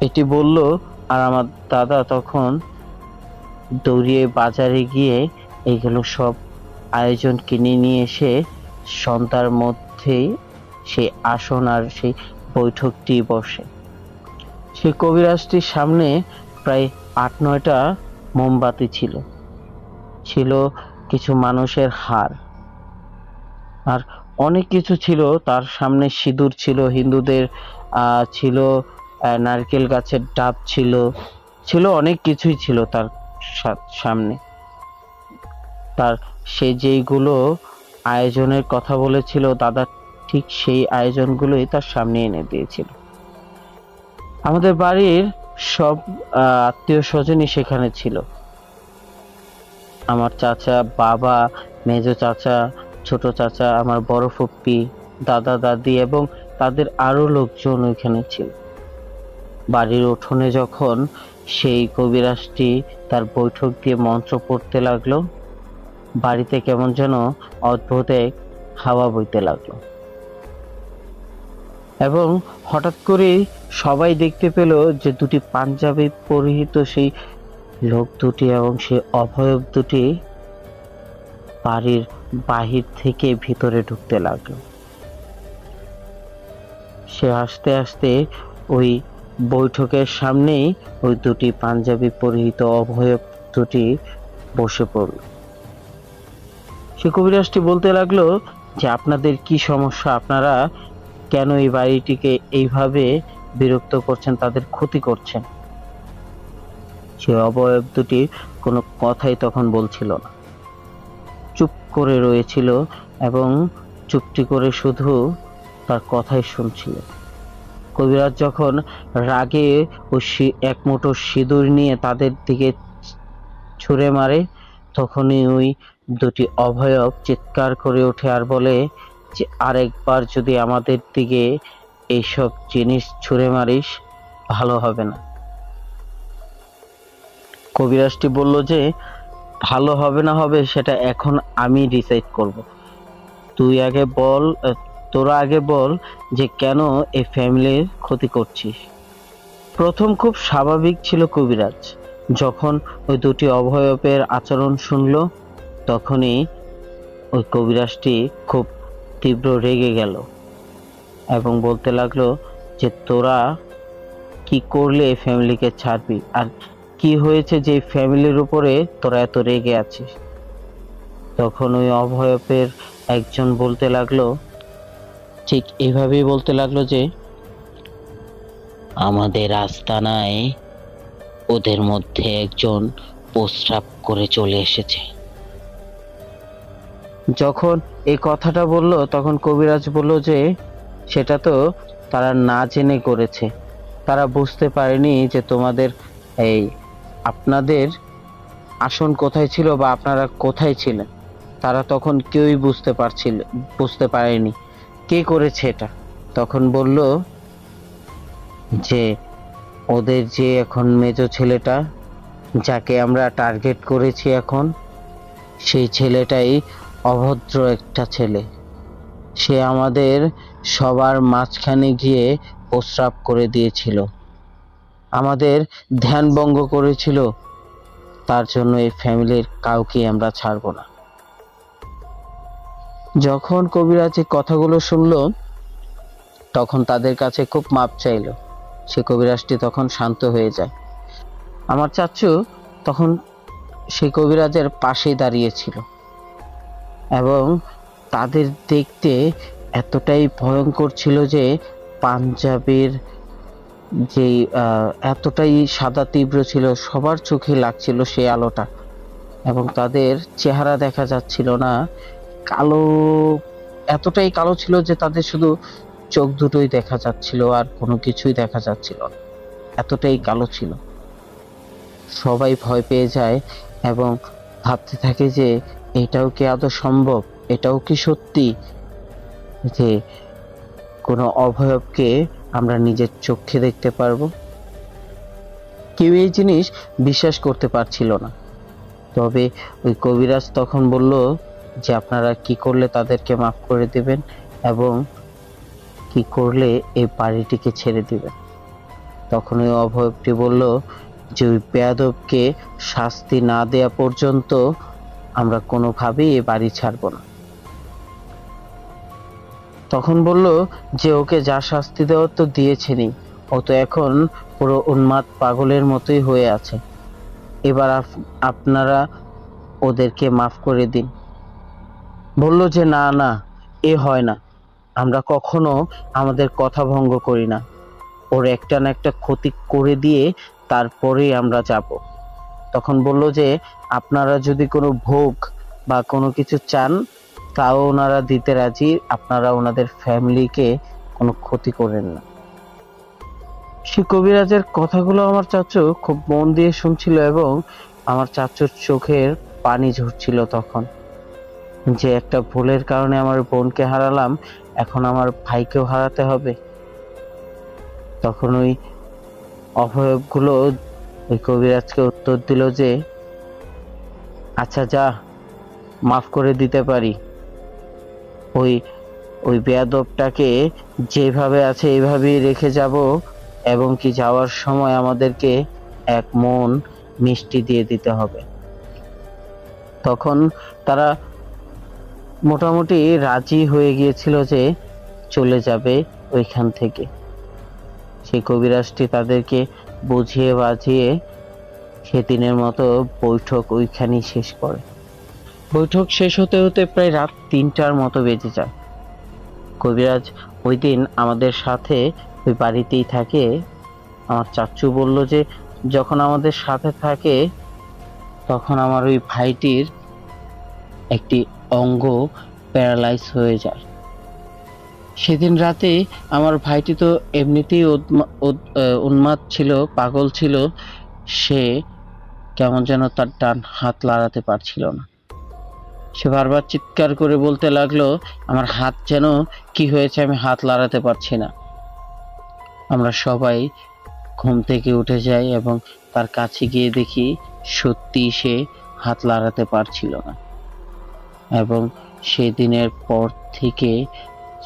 এটি বলল। আর আমার দাদা তখন দৌড়িয়ে বাজারে গিয়ে এইগুলো সব আয়োজন কিনে নিয়ে এসে সন্ধ্যার মধ্যেই সেই আসন আর সেই বৈঠকটি বসে। সেই কবিরাজটির সামনে প্রায় 8-9টা মোমবাতি ছিল, ছিল কিছু মানুষের হাড় আর অনেক কিছু ছিল তার সামনে, সিঁদুর ছিল হিন্দুদের, ছিল নারকেল গাছের ডাব ছিল, ছিল অনেক কিছুই ছিল তার সামনে। তার সে যেইগুলো আয়োজনের কথা বলেছিল দাদা, ঠিক সেই আয়োজনগুলোই তার সামনে এনে দিয়েছিল। আমাদের বাড়ির সব আত্মীয় স্বজনই সেখানে ছিল। আমার চাচা, বাবা, মেজো চাচা, ছোট চাচা, আমার বড় ফুপ্পি, দাদা দাদি এবং তাদের আরো লোকজন ওইখানে ছিল। বাড়ির উঠোনে যখন সেই কবিরাজটি তার বৈঠক দিয়ে মন্ত্র পড়তে লাগলো, বাড়িতে কেমন যেন অদ্ভুত এক হাওয়া বইতে লাগলো এবং হঠাৎ করেই সবাই দেখতে পেল যে দুটি পাঞ্জাবি পরিহিত সেই লোক দুটি এবং সেই অভয়ব দুটি বাড়ির বাহির থেকে ভিতরে ঢুকতে লাগলো। সে আস্তে আস্তে ওই বৈঠকের সামনেই ওই দুটি পাঞ্জাবি পরিহিত অভয়ব দুটি বসে পড়ল। সে কবিরাজটি বলতে লাগলো যে আপনাদের কি সমস্যা, আপনারা কেন এই বাড়িটিকে এইভাবে বিরক্ত করছেন, তাদের ক্ষতি করছেন। সে অবয়ব দুটি কোনো কথাই তখন বলছিল না, চুপ করে রয়েছিল এবং চুপটি করে শুধু তার কথাই শুনছিল। কবিরাজ যখন রাগে ওই এক মুঠো সিঁদুর নিয়ে তাদের দিকে ছুঁড়ে মারে, তখনই ওই দুটি অভয়ব চিৎকার করে ওঠে আর বলে যে আরেকবার যদি আমাদের দিকে এইসব জিনিস ছুঁড়ে মারিস ভালো হবে না। কবিরাজটি বলল যে ভালো হবে না হবে সেটা এখন আমি ডিসাইড করব, তুই আগে বল, তোরা আগে বল যে কেন এই ফ্যামিলির ক্ষতি করছিস। প্রথম খুব স্বাভাবিক ছিল কবিরাজ, যখন ওই দুটি অভয়বের আচরণ শুনলো তখনই ওই কবিরাজটি খুব তীব্র রেগে গেল এবং বলতে লাগলো যে তোরা কি করলে এই ফ্যামিলিকে ছাড়বি, আর কি হয়েছে যে ফ্যামিলির উপরে তোরা এত রেগে আছিস। তখন ওই অভয়বের একজন বলতে লাগলো, ঠিক এভাবেই বলতে লাগলো যে আমাদের আস্তানায় ওদের মধ্যে একজন প্রস্রাব করে চলে এসেছে। যখন এই কথাটা বলল তখন কবিরাজ বলল যে সেটা তো তারা না জেনে করেছে, তারা বুঝতে পারেনি যে তোমাদের এই আপনাদের আসন কোথায় ছিল বা আপনারা কোথায় ছিলেন, তারা তখন কেউই বুঝতে পারেনি কে করেছে এটা। তখন বলল যে ওদের যে এখন মেজো ছেলেটা যাকে আমরা টার্গেট করেছি এখন, সেই ছেলেটাই অভদ্র একটা ছেলে, সে আমাদের সবার মাঝখানে গিয়ে প্রস্রাব করে দিয়েছিল, আমাদের ধ্যান ভঙ্গ করেছিল, তার জন্য এই ফ্যামিলির কাউকে আমরা ছাড়ব না। যখন কবিরাজ এই কথাগুলো শুনলো তখন তাদের কাছে খুব মাপ চাইলো, সে কবিরাজটি তখন শান্ত হয়ে যায়। আমার চাচু তখন সেই কবিরাজের পাশেই দাঁড়িয়েছিল এবং তাদের দেখতে এতটাই ভয়ঙ্কর ছিল যে পাঞ্জাবের যে এতটাই সাদা তীব্র ছিল, সবার চোখে লাগছিল সেই আলোটা এবং তাদের চেহারা দেখা যাচ্ছিল না, কালো, এতটাই কালো ছিল যে তাদের শুধু চোখ দুটোই দেখা যাচ্ছিল আর কোনো কিছুই দেখা যাচ্ছিল না, এতটাই কালো ছিল। সবাই ভয় পেয়ে যায় এবং ভাবতে থাকে যে এটাও কি আদৌ সম্ভব, এটাও কি সত্যি যে কোনো অভয়বকে আমরা নিজের চোখে দেখতে পারবো। কেউ এই জিনিস বিশ্বাস করতে পারছিল না। তবে ওই কবিরাজ তখন বলল যে আপনারা কি করলে তাদেরকে মাফ করে দিবেন এবং কি করলে এই বাড়িটিকে ছেড়ে দিবেন। তখন ওই অভয়বটি বলল যে ওই বেয়াদবকে শাস্তি না দেয়া পর্যন্ত আমরা কোনোভাবেই এই বাড়ি ছাড়ব না। তখন বলল যে ওকে যা শাস্তি দেওয়ার তো দিয়েছেনই, ও তো এখন পুরো উন্মাদ পাগলের মতোই হয়ে আছে, এবার আপনারা ওদেরকে মাফ করে দিন। বলল যে না না, এ হয় না, আমরা কখনো আমাদের কথা ভঙ্গ করি না। ওর একটা না একটা ক্ষতি করে দিয়ে তারপরেই আমরা যাব। তখন বলল যে আপনারা যদি কোনো ভোগ বা কোনো কিছু চান তাও ওনারা দিতে রাজি, আপনারা ওনাদের ফ্যামিলিকে কোনো ক্ষতি করেন না। সে কবিরাজের কথাগুলো আমার চাচু খুব মন দিয়ে শুনছিল এবং আমার চাচুর চোখের পানি ঝরছিল তখন, যে একটা ভুলের কারণে আমার বোনকে হারালাম, এখন আমার ভাইকেও হারাতে হবে। তখন ওই অভয়গুলো ওই কবিরাজকে উত্তর দিল যে আচ্ছা যা, মাফ করে দিতে পারি, ওই ওই বেয়াদবটাকে যেভাবে আছে এইভাবেই রেখে যাব, এবং কি যাওয়ার সময় আমাদেরকে এক মন মিষ্টি দিয়ে দিতে হবে। তখন তারা মোটামুটি রাজি হয়ে গিয়েছিল যে চলে যাবে ওইখান থেকে। সেই কবিরাজটি তাদেরকে বুঝিয়ে বাজিয়ে সেদিনের মতো বৈঠক ওইখানেই শেষ করে। বৈঠক শেষ হতে হতে প্রায় রাত ৩টার মতো বেজে যায়। কবিরাজ ওই দিন আমাদের সাথে ওই বাড়িতেই থাকে। আমার চাচু বলল যে যখন আমাদের সাথে থাকে তখন আমার ওই ভাইটির একটি অঙ্গ প্যারালাইজ হয়ে যায়। সেদিন রাতে আমার ভাইটি তো এমনিতেই উন্মাদ ছিল, পাগল ছিল, সে কেমন যেন তার ডান হাত লাড়াতে পারছিল না। সে বারবার চিৎকার করে বলতে লাগলো আমার হাত যেন কি হয়েছে, আমি হাত লাড়াতে পারছি না। আমরা সবাই ঘুম থেকে উঠে যাই এবং তার কাছে গিয়ে দেখি সত্যি সে হাত লাড়াতে পারছিল না। এবং সেই দিনের পর থেকে,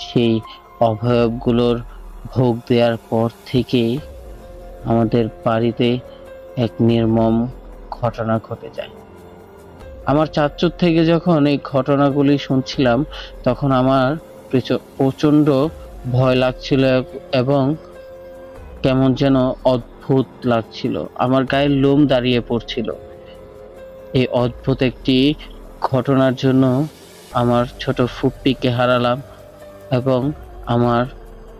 সেই অবয়বগুলোর ভোগ দেওয়ার পর থেকে আমাদের বাড়িতে এক নির্মম ঘটনা ঘটে যায়। আমার চাচুর থেকে যখন এই ঘটনাগুলি শুনছিলাম তখন আমার প্রচন্ড ভয় লাগছিল এবং কেমন যেন অদ্ভুত লাগছিল, আমার গায়ের লোম দাঁড়িয়ে পড়ছিল। এই অদ্ভুত একটি ঘটনার জন্য আমার ছোট ফুপ্পিকে হারালাম এবং আমার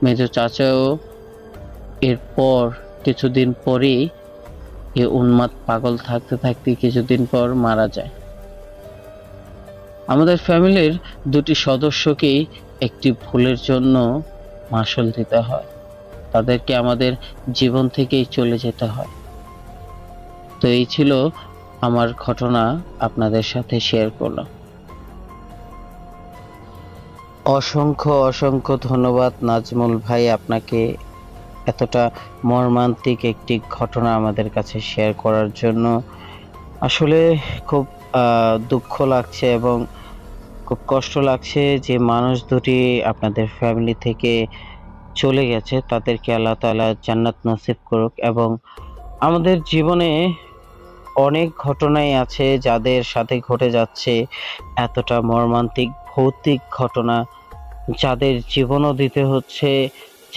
মেজ চাচাও এরপর কিছুদিন পরেই এ উন্মাদ পাগল থাকতে থাকতে কিছুদিন পর মারা যায়। আমাদের ফ্যামিলির 2টি সদস্যকেই একটি ভুলের জন্য মাসুল দিতে হয়, তাদেরকে আমাদের জীবন থেকেই চলে যেতে হয়। তো এই ছিল আমার ঘটনা, আপনাদের সাথে শেয়ার করলাম। অসংখ্য অসংখ্য ধন্যবাদ নাজমুল ভাই, আপনাকে এতটা মর্মান্তিক একটি ঘটনা আমাদের কাছে শেয়ার করার জন্য। আসলে খুব দুঃখ লাগছে এবং খুব কষ্ট লাগছে যে মানুষ দুটি আপনাদের ফ্যামিলি থেকে চলে গেছে, তাদেরকে আল্লাহ তাআলা জান্নাত নসিব করুক। এবং আমাদের জীবনে অনেক ঘটনাই আছে যাদের সাথে ঘটে যাচ্ছে এতটা মর্মান্তিক ভৌতিক ঘটনা, যাদের জীবনও দিতে হচ্ছে,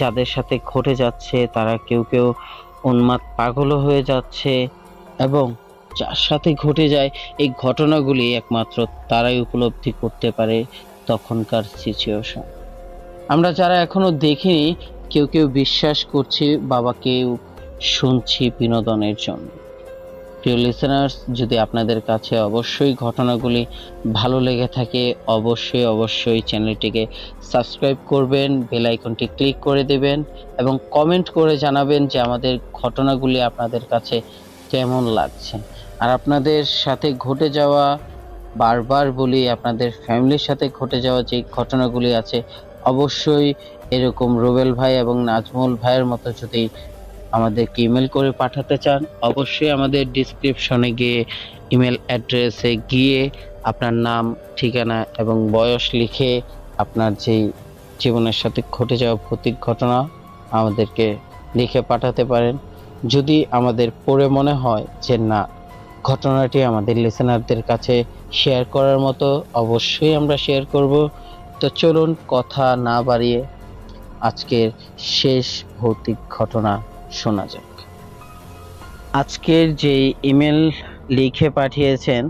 যাদের সাথে ঘটে যাচ্ছে তারা কেউ কেউ উন্মাদ পাগলও হয়ে যাচ্ছে, এবং যার সাথে ঘটে যায় এই ঘটনাগুলি একমাত্র তারাই উপলব্ধি করতে পারে তখনকার সিচুয়েশন। আমরা যারা এখনো দেখিনি কেউ কেউ বিশ্বাস করছি, বাবাকেও শুনছি বিনোদনের জন্য। প্রিয় লিসেনার্স, যদি আপনাদের কাছে অবশ্যই ঘটনাগুলি ভালো লেগে থাকে অবশ্যই চ্যানেলটিকে সাবস্ক্রাইব করবেন, বেল আইকনটি ক্লিক করে দেবেন এবং কমেন্ট করে জানাবেন যে আমাদের ঘটনাগুলি আপনাদের কাছে কেমন লাগছে। আর আপনাদের সাথে ঘটে যাওয়া, বারবার বলি, আপনাদের ফ্যামিলির সাথে ঘটে যাওয়া যে ঘটনাগুলি আছে অবশ্যই এরকম রুবেল ভাই এবং নাজমুল ভাইয়ের মতো যদি আমাদেরকে ইমেল করে পাঠাতে চান অবশ্যই আমাদের ডিসক্রিপশনে গিয়ে ইমেল অ্যাড্রেসে গিয়ে আপনার নাম, ঠিকানা এবং বয়স লিখে আপনার যেই জীবনের সাথে ঘটে যাওয়া ভৌতিক ঘটনা আমাদেরকে লিখে পাঠাতে পারেন। যদি আমাদের পড়ে মনে হয় যে না, ঘটনাটি আমাদের লিসেনারদের কাছে শেয়ার করার মতো, অবশ্যই আমরা শেয়ার করব। তো চলুন কথা না বাড়িয়ে আজকের শেষ ভৌতিক ঘটনা শোনা যাক। আজকের যে ইমেল লিখে পাঠিয়েছেন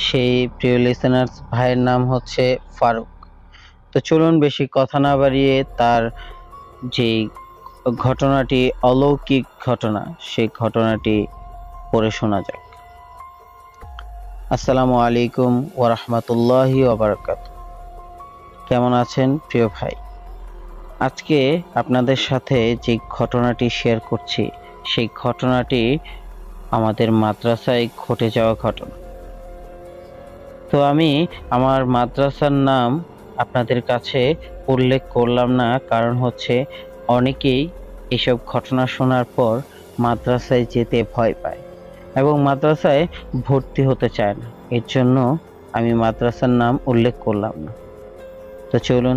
সেই প্রিয় লিসেনার্স ভাইয়ের নাম হচ্ছে ফারুক। তো চলুন বেশি কথা না বাড়িয়ে তার যে ঘটনাটি, অলৌকিক ঘটনা, সেই ঘটনাটি পড়ে শোনা যাক। আসসালামু আলাইকুম ওয়া রাহমাতুল্লাহি ওয়া বারাকাতুহু। কেমন আছেন প্রিয় ভাই? আজকে আপনাদের সাথে যে ঘটনাটি শেয়ার করছি, সেই ঘটনাটি আমাদের মাদ্রাসায় ঘটে যাওয়া ঘটনা। তো আমি আমার মাদ্রাসার নাম আপনাদের কাছে উল্লেখ করলাম না, কারণ হচ্ছে অনেকেই এসব ঘটনা শোনার পর মাদ্রাসায় যেতে ভয় পায় এবং মাদ্রাসায় ভর্তি হতে চায় না। এর জন্য আমি মাদ্রাসার নাম উল্লেখ করলাম না। তো চলুন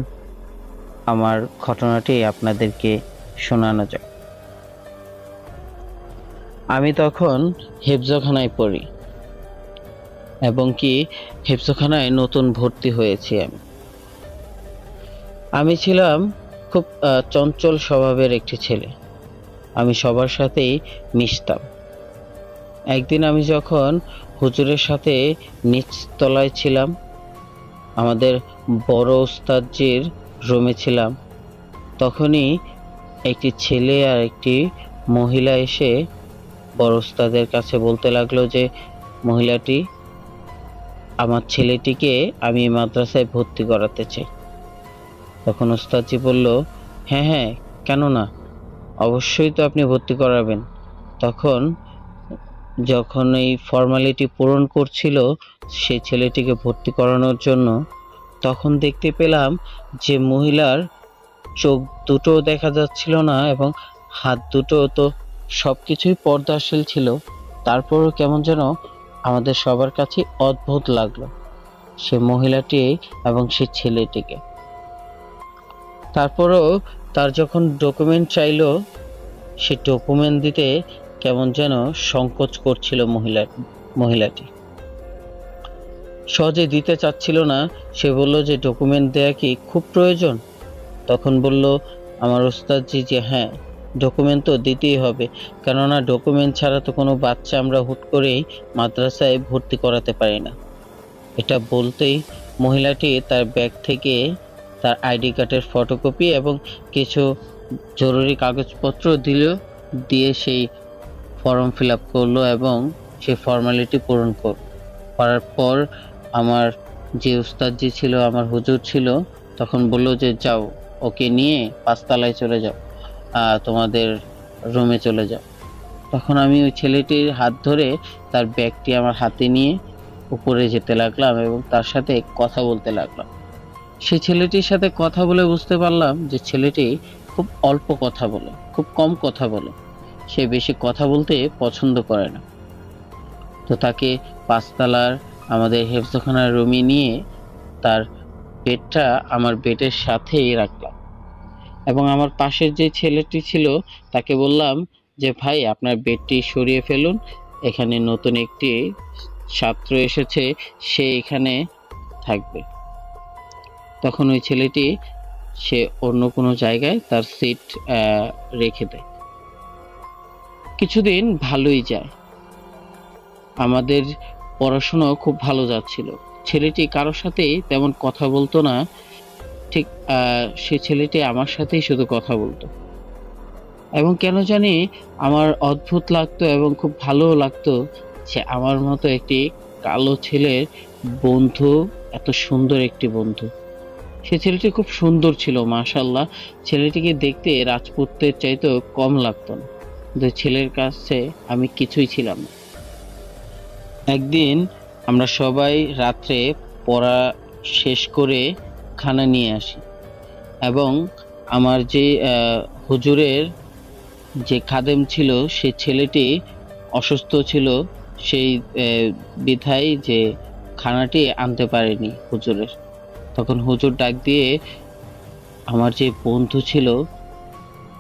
আমার ঘটনাটি আপনাদেরকে শোনানো যাক। আমি তখন হেফজখানায় পড়ি এবং কি হেফজখানায় নতুন ভর্তি হয়েছি। আমি ছিলাম খুব চঞ্চল স্বভাবের একটি ছেলে। আমি সবার সাথেই মিশতাম। একদিন আমি যখন হুজুরের সাথে নিচতলায় ছিলাম, আমাদের বড় উস্তাদজির রুমে ছিলাম, তখনই একটি ছেলে আর একটি মহিলা এসে বড় উস্তাদের কাছে বলতে লাগলো যে, মহিলাটি, আমার ছেলেটিকে আমি মাদ্রাসায় ভর্তি করাতে চাই। তখন উস্তাদজি বলল, হ্যাঁ হ্যাঁ, কেন না, অবশ্যই তো আপনি ভর্তি করাবেন। তখন যখন এই ফর্মালিটি পূরণ করছিল সেই ছেলেটিকে ভর্তি করানোর জন্য, তখন দেখতে পেলাম যে মহিলার চোখ দুটো দেখা যাচ্ছিল না এবং হাত দুটো তো সবকিছুই পর্দাশীল ছিল, তারপরও কেমন যেন আমাদের সবার কাছে অদ্ভুত লাগলো সে মহিলাটি এবং সে ছেলেটিকে। তারপরও তার যখন ডকুমেন্ট চাইলো, সে ডকুমেন্ট দিতে কেমন যেন সংকোচ করছিল মহিলাটি, সহজে দিতে চাচ্ছিল না। সে বলল যে, ডকুমেন্ট দেয়া কি খুব প্রয়োজন? তখন বলল আমার ওস্তাদজি যে, হ্যাঁ, ডকুমেন্ট তো দিতেই হবে, কেননা ডকুমেন্ট ছাড়া তো কোনো বাচ্চা আমরা হুট করেই মাদ্রাসায় ভর্তি করাতে পারি না। এটা বলতেই মহিলাটি তার ব্যাগ থেকে তার আইডি কার্ডের ফটোকপি এবং কিছু জরুরি কাগজপত্র দিয়ে সেই ফর্ম ফিল আপ করলো এবং সেই ফর্মালিটি পূরণ করার পর আমার যে উস্তাদজি ছিল, আমার হুজুর ছিল, তখন বলল যে, যাও, ওকে নিয়ে 5 তলায় চলে যাও, তোমাদের রুমে চলে যাও। তখন আমি ওই ছেলেটির হাত ধরে তার ব্যাগটি আমার হাতে নিয়ে উপরে যেতে লাগলাম এবং তার সাথে কথা বলতে লাগলাম। সেই ছেলেটির সাথে কথা বলে বুঝতে পারলাম যে ছেলেটি খুব অল্প কথা বলে, খুব কম কথা বলে, সে বেশি কথা বলতে পছন্দ করে না। তো তাকে 5 তলার আমাদের হেফজখানার রুমে নিয়ে তার বেডটা আমার বেডের সাথেই রাখলাম এবং আমার পাশের যে ছেলেটি ছিল তাকে বললাম যে, ভাই, আপনার বেডটি সরিয়ে ফেলুন, এখানে নতুন একটি ছাত্র এসেছে, সে এখানে থাকবে। তখন ওই ছেলেটি সে অন্য কোনো জায়গায় তার সিট রেখে দেয়। কিছুদিন ভালোই যায়, আমাদের পড়াশোনা খুব ভালো যাচ্ছিল। ছেলেটি কারোর সাথে তেমন কথা বলতো না, ঠিক সে ছেলেটি আমার সাথেই শুধু কথা বলতো এবং কেন জানি আমার অদ্ভুত লাগতো এবং খুব ভালো লাগতো যে আমার মতো একটি কালো ছেলের বন্ধু, এত সুন্দর একটি বন্ধু। সে ছেলেটি খুব সুন্দর ছিল, মাশাআল্লাহ। ছেলেটিকে দেখতে রাজপুতের চাইতেও কম লাগতো না, কিন্তু ছেলের কাছে আমি কিছুই ছিলাম না। একদিন আমরা সবাই রাত্রে পড়া শেষ করে খানা নিয়ে আসি এবং আমার যে হুজুরের যে খাদেম ছিল, সে ছেলেটি অসুস্থ ছিল, সেই বিধায় যে খানাটি আনতে পারেনি হুজুরের। তখন হুজুর ডাক দিয়ে আমার যে বন্ধু ছিল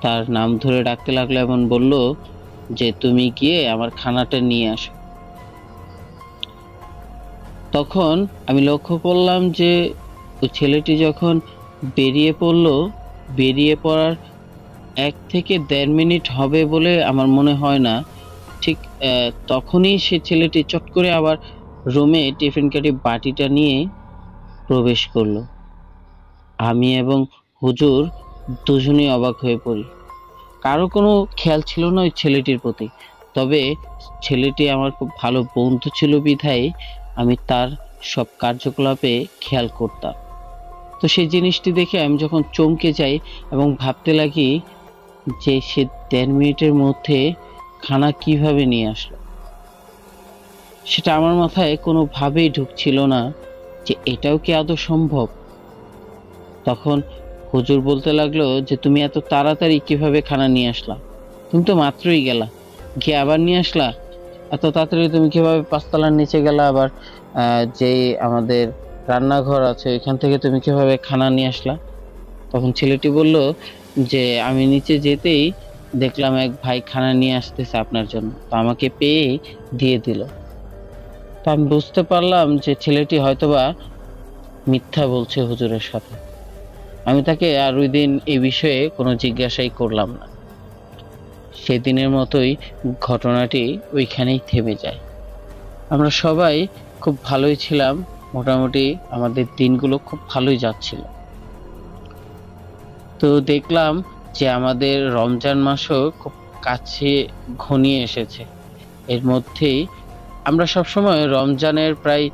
তার নাম ধরে ডাকতে লাগলো এবং বলল যে, তুমি গিয়ে আমার খানাটা নিয়ে আসো। তখন আমি লক্ষ্য করলাম যে ওই ছেলেটি যখন বেরিয়ে পড়ার 1 থেকে 1.5 মিনিট হবে বলে আমার মনে হয় না, ঠিক তখনই সে ছেলেটি চট করে আবার রুমে টিফিন কারি বাটিটা নিয়ে প্রবেশ করলো। আমি এবং হুজুর দুজনেই অবাক হয়ে পড়ি। কারো কোনো খেয়াল ছিল না ওই ছেলেটির প্রতি। তবে ছেলেটি আমার খুব ভালো বন্ধু ছিল বিধায় আমি তার সব কার্যকলাপে খেয়াল করতাম। তো সেই জিনিসটি দেখে আমি যখন চমকে যাই এবং ভাবতে লাগি যে সে ১.৫ মিনিটের মধ্যে খানা কিভাবে নিয়ে আসলো। সেটা আমার মাথায় কোনোভাবেই ঢুকছিল না যে এটাও কি আদৌ সম্ভব। তখন হুজুর বলতে লাগলো যে তুমি এত তাড়াতাড়ি কিভাবে খানা নিয়ে আসলা? তুমি তো মাত্রই গেলা, গিয়ে আবার নিয়ে আসলা? এত তাড়াতাড়ি তুমি কিভাবে ৫ তলার নিচে গেলা, আবার যে আমাদের রান্নাঘর আছে এখান থেকে তুমি কিভাবে খানা নিয়ে আসলা? তখন ছেলেটি বলল যে আমি নিচে যেতেই দেখলাম এক ভাই খানা নিয়ে আসতেছে আপনার জন্য, তো আমাকে পেয়ে দিয়ে দিল। তো আমি বুঝতে পারলাম যে ছেলেটি হয়তোবা মিথ্যা বলছে হুজুরের সাথে। আমি তাকে আর ওই দিন এই বিষয়ে কোনো জিজ্ঞাসাই করলাম না। সেদিনের মতোই ঘটনাটি ওইখানেই থেমে যায়। আমরা সবাই খুব ভালোই ছিলাম, মোটামুটি আমাদের দিনগুলো খুব ভালোই যাচ্ছিল। তো দেখলাম যে আমাদের রমজান মাসও খুব কাছে ঘনিয়ে এসেছে। এর মধ্যেই আমরা সবসময় রমজানের প্রায়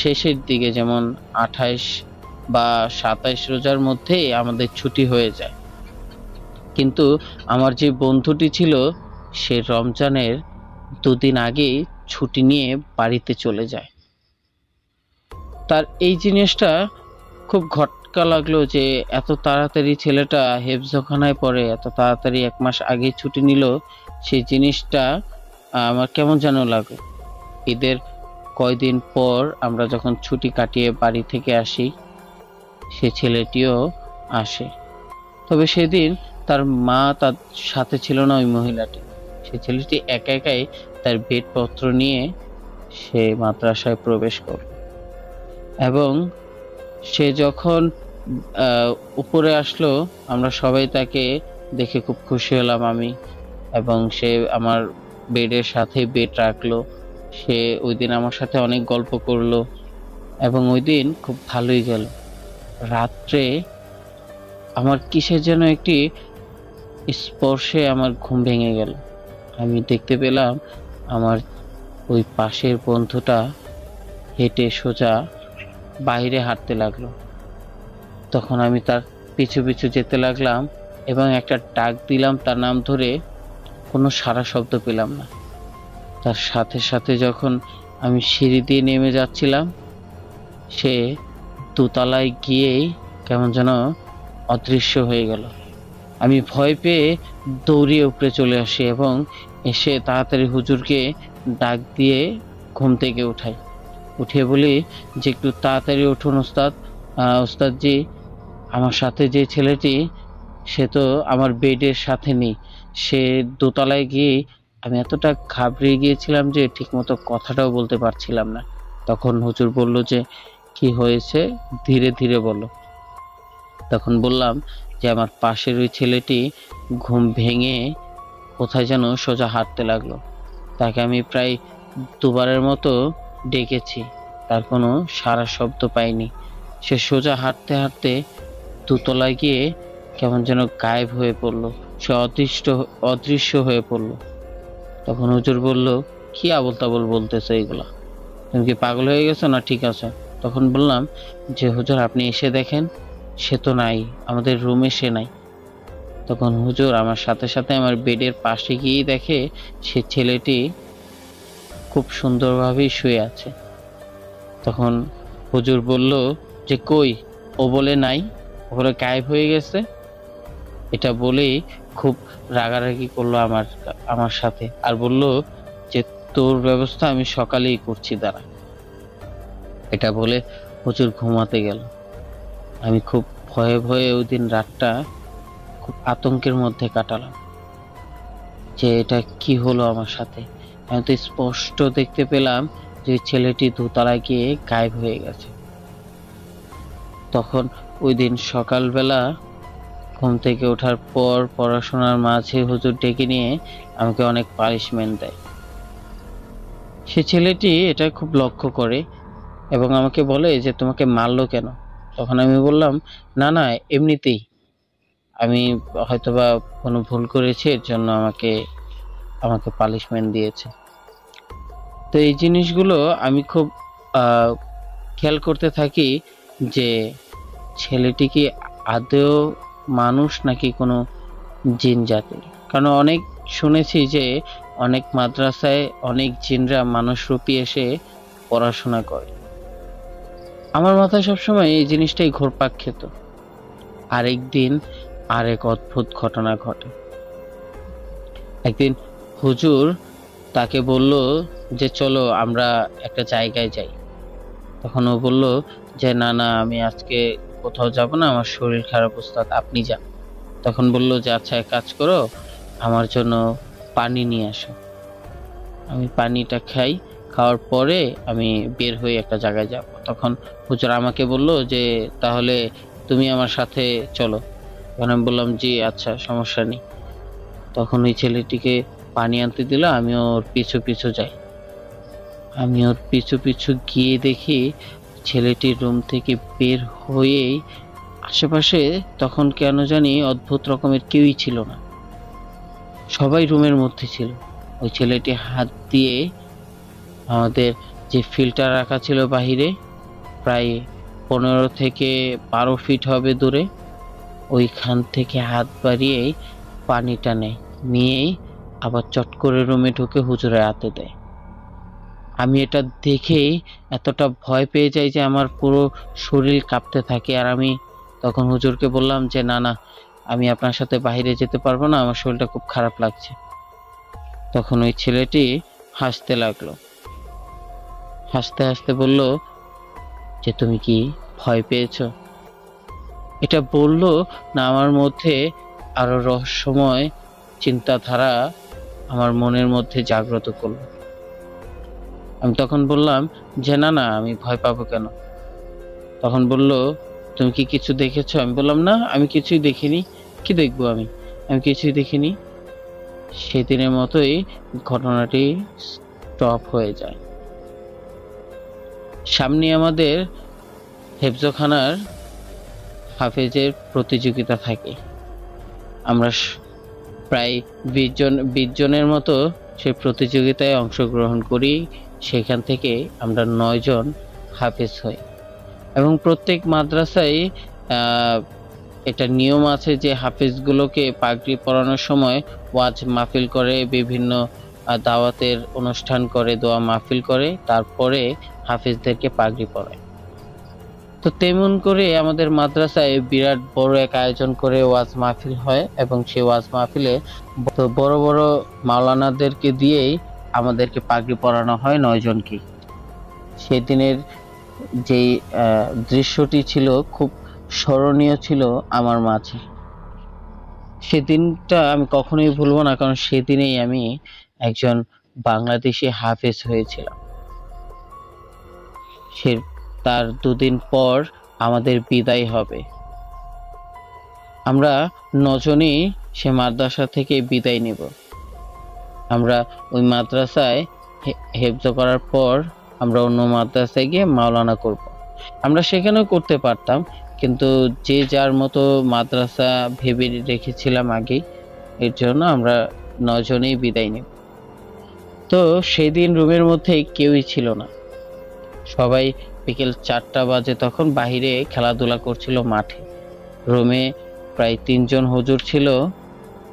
শেষের দিকে, যেমন ২৮ বা ২৭ রোজার মধ্যেই আমাদের ছুটি হয়ে যায়। কিন্তু আমার যে বন্ধুটি ছিল সে রমজানের ২ দিন আগেই ছুটি নিয়ে বাড়িতে চলে যায়। তার এই জিনিসটা খুব খটকা লাগলো যে এত তাড়াতাড়ি ছেলেটা হেফজখানায় পড়ে, এত তাড়াতাড়ি ১ মাস আগেই ছুটি নিল। সেই জিনিসটা আমার কেমন যেন লাগলো। ঈদের কয়দিন পর আমরা যখন ছুটি কাটিয়ে বাড়ি থেকে আসি, সে ছেলেটিও আসে। তবে সেদিন তার মা তার সাথে ছিল না, ওই মহিলাটি। সে ছেলেটি একা একাই তার বেডপত্র নিয়ে সে মাদ্রাসায় প্রবেশ করল এবং সে যখন উপরে আসলো আমরা সবাই তাকে দেখে খুব খুশি হলাম আমি, এবং সে আমার বেডের সাথে বেড রাখলো। সে ওই দিন আমার সাথে অনেক গল্প করলো এবং ওই দিন খুব ভালোই গেল। রাত্রে আমার কিসের যেন একটি স্পর্শে আমার ঘুম ভেঙে গেল। আমি দেখতে পেলাম আমার ওই পাশের বন্ধুটা হেঁটে সোজা বাইরে হাঁটতে লাগলো। তখন আমি তার পিছু পিছু যেতে লাগলাম এবং একটা ডাক দিলাম তার নাম ধরে, কোনো সাড়া শব্দ পেলাম না। তার সাথে সাথে যখন আমি সিঁড়ি দিয়ে নেমে যাচ্ছিলাম, সে দোতলায় গিয়েই কেমন যেন অদৃশ্য হয়ে গেল। আমি ভয় পেয়ে দৌড়িয়ে উপরে চলে আসি এবং এসে তাড়াতাড়ি হুজুরকে ডাক দিয়ে ঘুম থেকে উঠাই। উঠিয়ে বলি যে একটু তাড়াতাড়ি উঠুন ওস্তাদ, ওস্তাদজি, আমার সাথে যে ছেলেটি সে তো আমার বেডের সাথে নেই, সে দোতলায় গিয়ে। আমি এতটা ঘাবড়িয়ে গিয়েছিলাম যে ঠিকমতো কথাটাও বলতে পারছিলাম না। তখন হুজুর বলল যে কি হয়েছে, ধীরে ধীরে বলো। তখন বললাম যে আমার পাশের ওই ছেলেটি ঘুম ভেঙে কোথায় যেন সোজা হাঁটতে লাগলো। তাকে আমি প্রায় ২ বারের মতো ডেকেছি, তার কোনো সাড়া শব্দ পাইনি। সে সোজা হাঁটতে হাঁটতে দোতলায় গিয়ে কেমন যেন গায়েব হয়ে পড়লো, সে অদৃশ্য হয়ে পড়লো। তখন হুজুর বলল, কি আবোল তাবোল বলতেছো এগুলা, তুমি কি পাগল হয়ে গেছো না ঠিক আছে? তখন বললাম যে হুজুর আপনি এসে দেখেন, সে তো নাই, আমাদের রুমে সে নাই। তখন হুজুর আমার সাথে সাথে আমার বেডের পাশে গিয়ে দেখে সে ছেলেটি খুব সুন্দরভাবেই শুয়ে আছে। তখন হুজুর বলল যে কই, ও বলে নাই, ও বলে গায়েব হয়ে গেছে। এটা বলেই খুব রাগারাগি করলো আমার সাথে, আর বলল যে তোর ব্যবস্থা আমি সকালেই করছি, দাঁড়া। এটা বলে হুজুর ঘুমাতে গেল। আমি খুব ভয়ে ভয়ে ওই দিন রাতটা খুব আতঙ্কের মধ্যে কাটালাম যে এটা কি হলো আমার সাথে। আমি তো স্পষ্ট দেখতে পেলাম যে ছেলেটি দোতলায় গিয়ে গায়েব হয়ে গেছে। তখন ওই দিন সকালবেলা ঘুম থেকে ওঠার পর পড়াশোনার মাঝে হুজুর ডেকে নিয়ে আমাকে অনেক পানিশমেন্ট দেয়। সে ছেলেটি এটা খুব লক্ষ্য করে এবং আমাকে বলে যে তোমাকে মারলো কেন? তখন আমি বললাম, না না, এমনিতেই আমি হয়তোবা কোনো ভুল করেছি, এর জন্য আমাকে আমাকে পানিশমেন্ট দিয়েছে। তো এই জিনিসগুলো আমি খুব খেয়াল করতে থাকি যে ছেলেটি কি আদৌ মানুষ নাকি কোনো জিন জাতি। কারণ অনেক শুনেছি যে অনেক মাদ্রাসায় অনেক জিনরা মানুষরূপী এসে পড়াশোনা করে। আমার মাথায় সবসময় এই জিনিসটাই ঘুরপাক খেত। আরেকদিন আরেক অদ্ভুত ঘটনা ঘটে। একদিন হুজুর তাকে বলল যে চলো আমরা একটা জায়গায় যাই। তখন ও বলল যে না না, আমি আজকে কোথাও যাব না, আমার শরীর খারাপ ওস্তাদ, আপনি যান। তখন বলল যে আচ্ছা, এক কাজ করো, আমার জন্য পানি নিয়ে আসো। আমি পানিটা খাই, খাওয়ার পরে আমি বের হয়ে একটা জায়গায় যাব। তখন হুজুর আমাকে বলল যে তাহলে তুমি আমার সাথে চলো। তখন আমি বললাম জি আচ্ছা, সমস্যা নেই। তখন ওই ছেলেটিকে পানি আনতে দিল, আমি ওর পিছু পিছু যাই। আমি ওর পিছু পিছু গিয়ে দেখি ছেলেটির রুম থেকে বের হয়েই আশেপাশে তখন কেন জানি অদ্ভুত রকমের কেউই ছিল না, সবাই রুমের মধ্যে ছিল। ওই ছেলেটি হাত দিয়ে আমাদের যে ফিল্টার রাখা ছিল বাহিরে, প্রায় 15 থেকে 12 ফিট হবে দূরে, ওইখান থেকে হাত বাড়িয়েই পানিটা নেয়, নিয়েই আবার চট করে রুমে ঢুকে হুজুরের হাতে দেয়। আমি এটা দেখেই এতটা ভয় পেয়ে যাই যে আমার পুরো শরীর কাঁপতে থাকে। আর আমি তখন হুজুরকে বললাম যে না না, আমি আপনার সাথে বাইরে যেতে পারবো না, আমার শরীরটা খুব খারাপ লাগছে। তখন ওই ছেলেটি হাসতে লাগলো, হাসতে হাসতে বলল যে তুমি কি ভয় পেয়েছো? এটা বললো না, আমার মধ্যে আরো রহস্যময় চিন্তাধারা আমার মনের মধ্যে জাগ্রত করলো। আমি তখন বললাম যে না না, আমি ভয় পাবো কেন? তখন বলল তুমি কি কিছু দেখেছো? আমি বললাম না, আমি কিছুই দেখিনি। কি দেখবো আমি? আমি কিছুই দেখিনি। সেদিনের মতোই ঘটনাটি স্টপ হয়ে যায়। সামনে আমাদের হেফজখানার হাফেজের প্রতিযোগিতা থাকে। আমরা প্রায় 20 জনের মতো সেই প্রতিযোগিতায় অংশগ্রহণ করি। সেখান থেকে আমরা 9 জন হাফেজ হই। এবং প্রত্যেক মাদ্রাসায় এটা নিয়ম আছে যে হাফেজগুলোকে পাগড়ি পরানোর সময় ওয়াজ মাহফিল করে, বিভিন্ন দাওয়াতের অনুষ্ঠান করে, দোয়া মাহফিল করে, তারপরে হাফেজদেরকে পাগড়ি পরায়। তো তেমন করে আমাদের মাদ্রাসায় বিরাট বড় এক আয়োজন করে ওয়াজ মাহফিল হয়, এবং সেই ওয়াজ মাহফিলে বড় বড় মাওলানাদেরকে দিয়েই আমাদেরকে পাগড়ি পরানো হয় 9 জনকে। সেদিনের যেই দৃশ্যটি ছিল খুব স্মরণীয় ছিল আমার মাঝে। সেদিনটা আমি কখনোই ভুলবো না, কারণ সেদিনেই আমি একজন বাংলাদেশি হাফেজ হয়েছিলাম। সে তার 2 দিন পর আমাদের বিদায় হবে। আমরা 9 জনই সে মাদ্রাসা থেকে বিদায় নিব। আমরা ওই মাদ্রাসায় হেফজ করার পর আমরা অন্য মাদ্রাসায় গিয়ে মাওলানা করব। আমরা সেখানেও করতে পারতাম, কিন্তু যে যার মতো মাদ্রাসা ভেবে রেখেছিলাম আগেই, এর জন্য আমরা 9 জনেই বিদায় নিব। তো সেদিন রুমের মধ্যে কেউই ছিল না। সবাই বিকেল 4টা বাজে তখন বাহিরে খেলাধুলা করছিল মাঠে। রুমে প্রায় 3 জন হুজুর ছিল,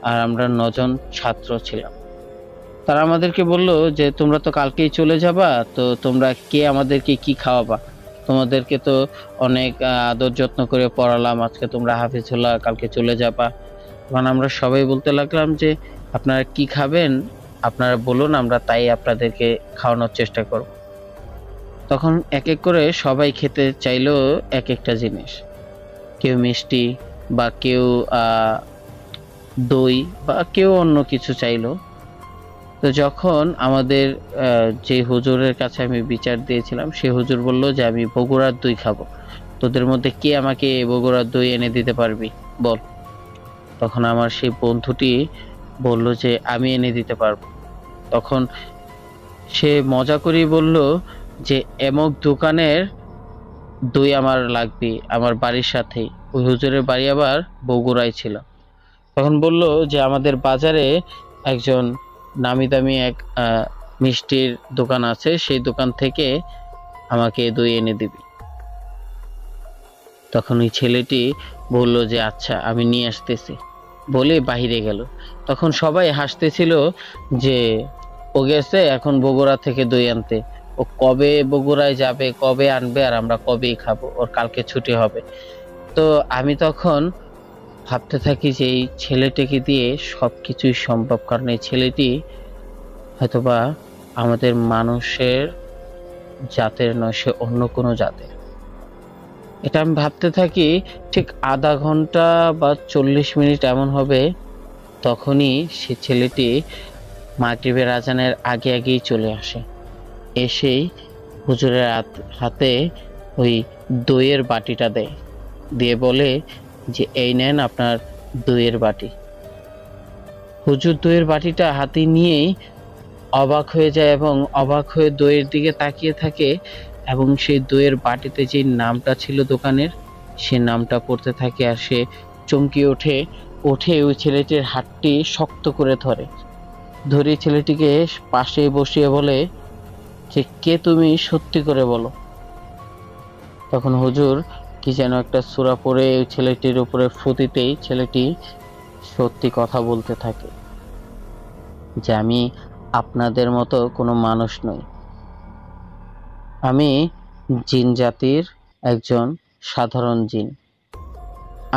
আর আমরা 9 জন ছাত্র ছিলাম। তারা আমাদেরকে বলল যে তোমরা তো কালকেই চলে যাবা, তো তোমরা কে আমাদেরকে কি খাওয়াবা? তোমাদেরকে তো অনেক আদর যত্ন করে পড়ালাম, আজকে তোমরা হাফেজ হলা, কালকে চলে যাবা। তখন আমরা সবাই বলতে লাগলাম যে আপনারা কি খাবেন আপনারা বলুন, আমরা তাই আপনাদেরকে খাওয়ানোর চেষ্টা করব। তখন এক এক করে সবাই খেতে চাইলো এক একটা জিনিস। কেউ মিষ্টি, বা কেউ দই, বা কেউ অন্য কিছু চাইলো। তো যখন আমাদের যে হুজুরের কাছে আমি বিচার দিয়েছিলাম, সে হুজুর বলল যে আমি বগুড়ার দই খাবো, তোদের মধ্যে কে আমাকে বগুড়ার দই এনে দিতে পারবি বল। তখন আমার সেই বন্ধুটি বলল যে আমি এনে দিতে পারবো। তখন সে মজা করেই বলল যে এমক দোকানের দই আমার লাগবে, আমার বাড়ির সাথেই। ওই হুজুরের বাড়ি আবার বগুড়ায় ছিল। তখন বলল যে আমাদের বাজারে একজন নামি দামি এক মিষ্টির দোকান আছে, সেই দোকান থেকে আমাকে দই এনে দিবি। তখন ওই ছেলেটি বলল যে আচ্ছা আমি নিয়ে আসতেছি, বলে বাহিরে গেল। তখন সবাই হাসতেছিল যে ও গেছে এখন বগুড়া থেকে দই আনতে, ও কবে বগুড়ায় যাবে, কবে আনবে, আর আমরা কবেই খাবো, ওর কালকে ছুটি হবে। তো আমি তখন ভাবতে থাকি যে এই ছেলেটিকে দিয়ে সবকিছুই সম্ভব, কারণ এই ছেলেটি হয়তোবা আমাদের মানুষের জাতের নয়, সে অন্য কোনো জাতের। এটা আমি ভাবতে থাকি। ঠিক আধা ঘন্টা বা 40 মিনিট এমন হবে, তখনই সে ছেলেটি মাগরিবের আজানের আগে আগেই চলে আসে। এসেই হুজুরের হাতে ওই দইয়ের বাটিটা দেয়, দিয়ে বলে যে এই নেন আপনার দইয়ের বাটি। হুজুর দইয়ের বাটিটা হাতে নিয়েই অবাক হয়ে যায় এবং অবাক হয়ে দইয়ের দিকে তাকিয়ে থাকে, এবং সেই দইয়ের বাটিতে যে নামটা ছিল দোকানের, সে নামটা পড়তে থাকে। আর সে চমকে উঠে ওই ছেলেটির হাতটি শক্ত করে ধরে ছেলেটিকে পাশে বসিয়ে বলে যে কে তুমি, সত্যি করে বলো। তখন হুজুর কি যেন একটা সূরা পড়ে ওই ছেলেটির উপরে ফু দিতেই ছেলেটি সত্যি কথা বলতে থাকে যে আমি আপনাদের মতো কোনো মানুষ নই, আমি জিন জাতির একজন সাধারণ জিন,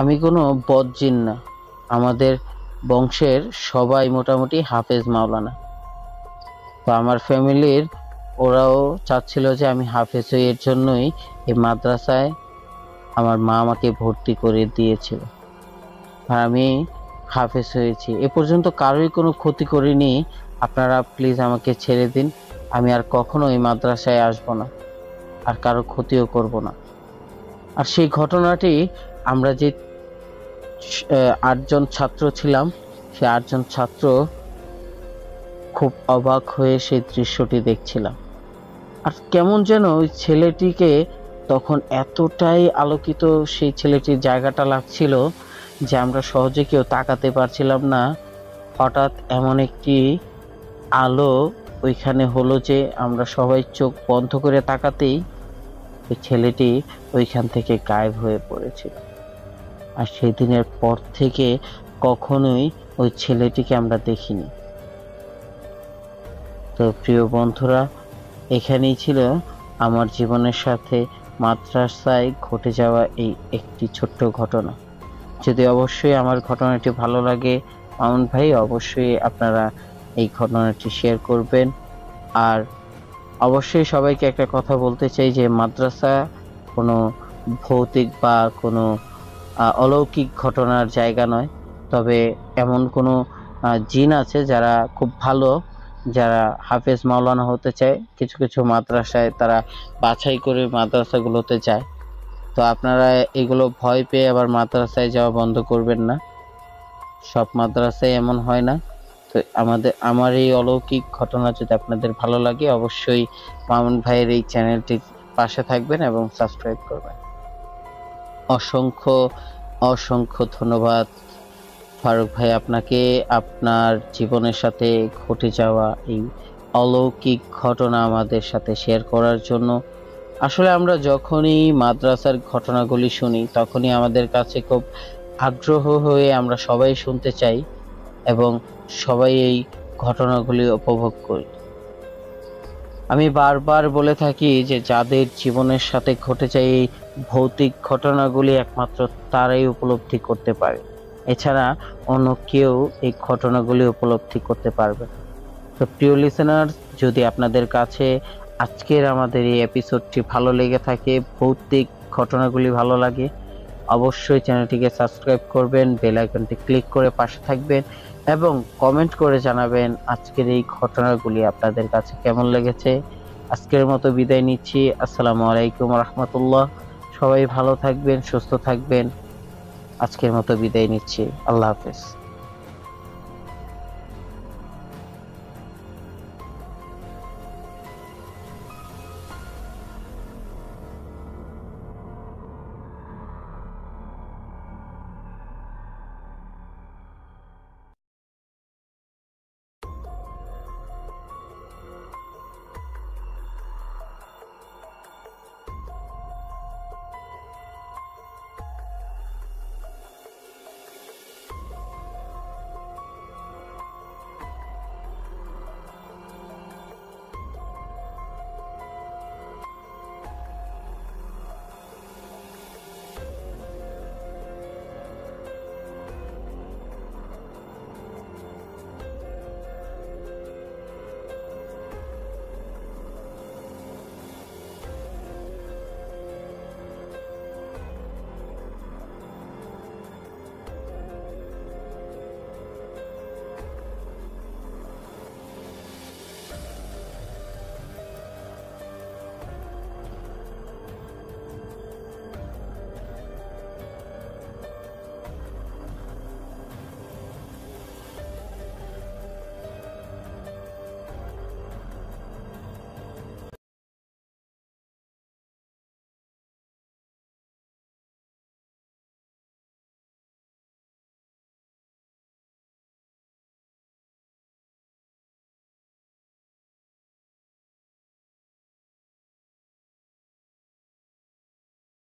আমি কোনো বদ জিন না। আমাদের বংশের সবাই মোটামুটি হাফেজ মাওলানা। তো আমার ফ্যামিলির ওরাও চাচ্ছিল যে আমি হাফেজ হই, এর জন্যই এই মাদ্রাসায় আমার মা আমাকে ভর্তি করে দিয়েছিল, আর আমি হাফেজ হয়েছি। এ পর্যন্ত কারোই কোনো ক্ষতি করিনি, আপনারা প্লিজ আমাকে ছেড়ে দিন, আমি আর কখনো এই মাদ্রাসায় আসবো না, আর কারো ক্ষতিও করব না। আর সেই ঘটনাটি আমরা যে 8জন ছাত্র ছিলাম, সেই 8জন ছাত্র খুব অবাক হয়ে সেই দৃশ্যটি দেখছিলাম। আর কেমন যেন ওই ছেলেটিকে তখন এতটাই আলোকিত সেই ছেলেটির জায়গাটা লাগছিল যে আমরা সহজে কেউ তাকাতে পারছিলাম না। হঠাৎ এমন একটি আলো ওইখানে হলো যে আমরা সবাই চোখ বন্ধ করে তাকাতেই ওই ছেলেটি ওইখান থেকে গায়েব হয়ে পড়েছিল। আর সেই দিনের পর থেকে কখনোই ওই ছেলেটিকে আমরা দেখিনি। তো প্রিয় বন্ধুরা, এখানেই ছিল আমার জীবনের সাথে মাদ্রাসায় ঘটে যাওয়া এই একটি ছোট্ট ঘটনা। যদি অবশ্যই আমার ঘটনাটি ভালো লাগে মামুন ভাই, অবশ্যই আপনারা এই ঘটনাটি শেয়ার করবেন। আর অবশ্যই সবাইকে একটা কথা বলতে চাই যে মাদ্রাসা কোনো ভৌতিক বা কোনো অলৌকিক ঘটনার জায়গা নয়, তবে এমন কোনো জিন আছে যারা খুব ভালো, যারা হাফেজ মাওলানা হতে চায়, কিছু কিছু মাদ্রাসায় তারা বাছাই করে মাদ্রাসাগুলোতে যায়। তো আপনারা এগুলো ভয় পেয়ে আবার মাদ্রাসায় যাওয়া বন্ধ করবেন না, সব মাদ্রাসায় এমন হয় না। তো আমার এই অলৌকিক ঘটনা যদি আপনাদের ভালো লাগে, অবশ্যই মামুন ভাইয়ের এই চ্যানেলটির পাশে থাকবেন এবং সাবস্ক্রাইব করবেন। অসংখ্য অসংখ্য ধন্যবাদ ফারুক ভাই আপনাকে, আপনার জীবনের সাথে ঘটে যাওয়া এই অলৌকিক ঘটনা আমাদের সাথে শেয়ার করার জন্য। আসলে আমরা যখনই মাদ্রাসার ঘটনাগুলি শুনি, তখনই আমাদের কাছে খুব আগ্রহ হয়ে আমরা সবাই শুনতে চাই এবং সবাই এই ঘটনাগুলি উপভোগ করি। আমি বারবার বলে থাকি যে যাদের জীবনের সাথে ঘটে যায় এই ভৌতিক ঘটনাগুলি, একমাত্র তারাই উপলব্ধি করতে পারে, এছাড়া অন্য কেউ এই ঘটনাগুলি উপলব্ধি করতে পারবে না। তো প্রিয় লিসেনার, যদি আপনাদের কাছে আজকের আমাদের এই এপিসোডটি ভালো লেগে থাকে, ভৌতিক ঘটনাগুলি ভালো লাগে, অবশ্যই চ্যানেলটিকে সাবস্ক্রাইব করবেন, বেল আইকনটি ক্লিক করে পাশে থাকবেন এবং কমেন্ট করে জানাবেন আজকের এই ঘটনাগুলি আপনাদের কাছে কেমন লেগেছে। আজকের মতো বিদায় নিচ্ছি। আসসালামু আলাইকুম রহমতুল্লাহ। সবাই ভালো থাকবেন, সুস্থ থাকবেন। আজকের মতো বিদায় নিচ্ছি। আল্লাহ হাফেজ।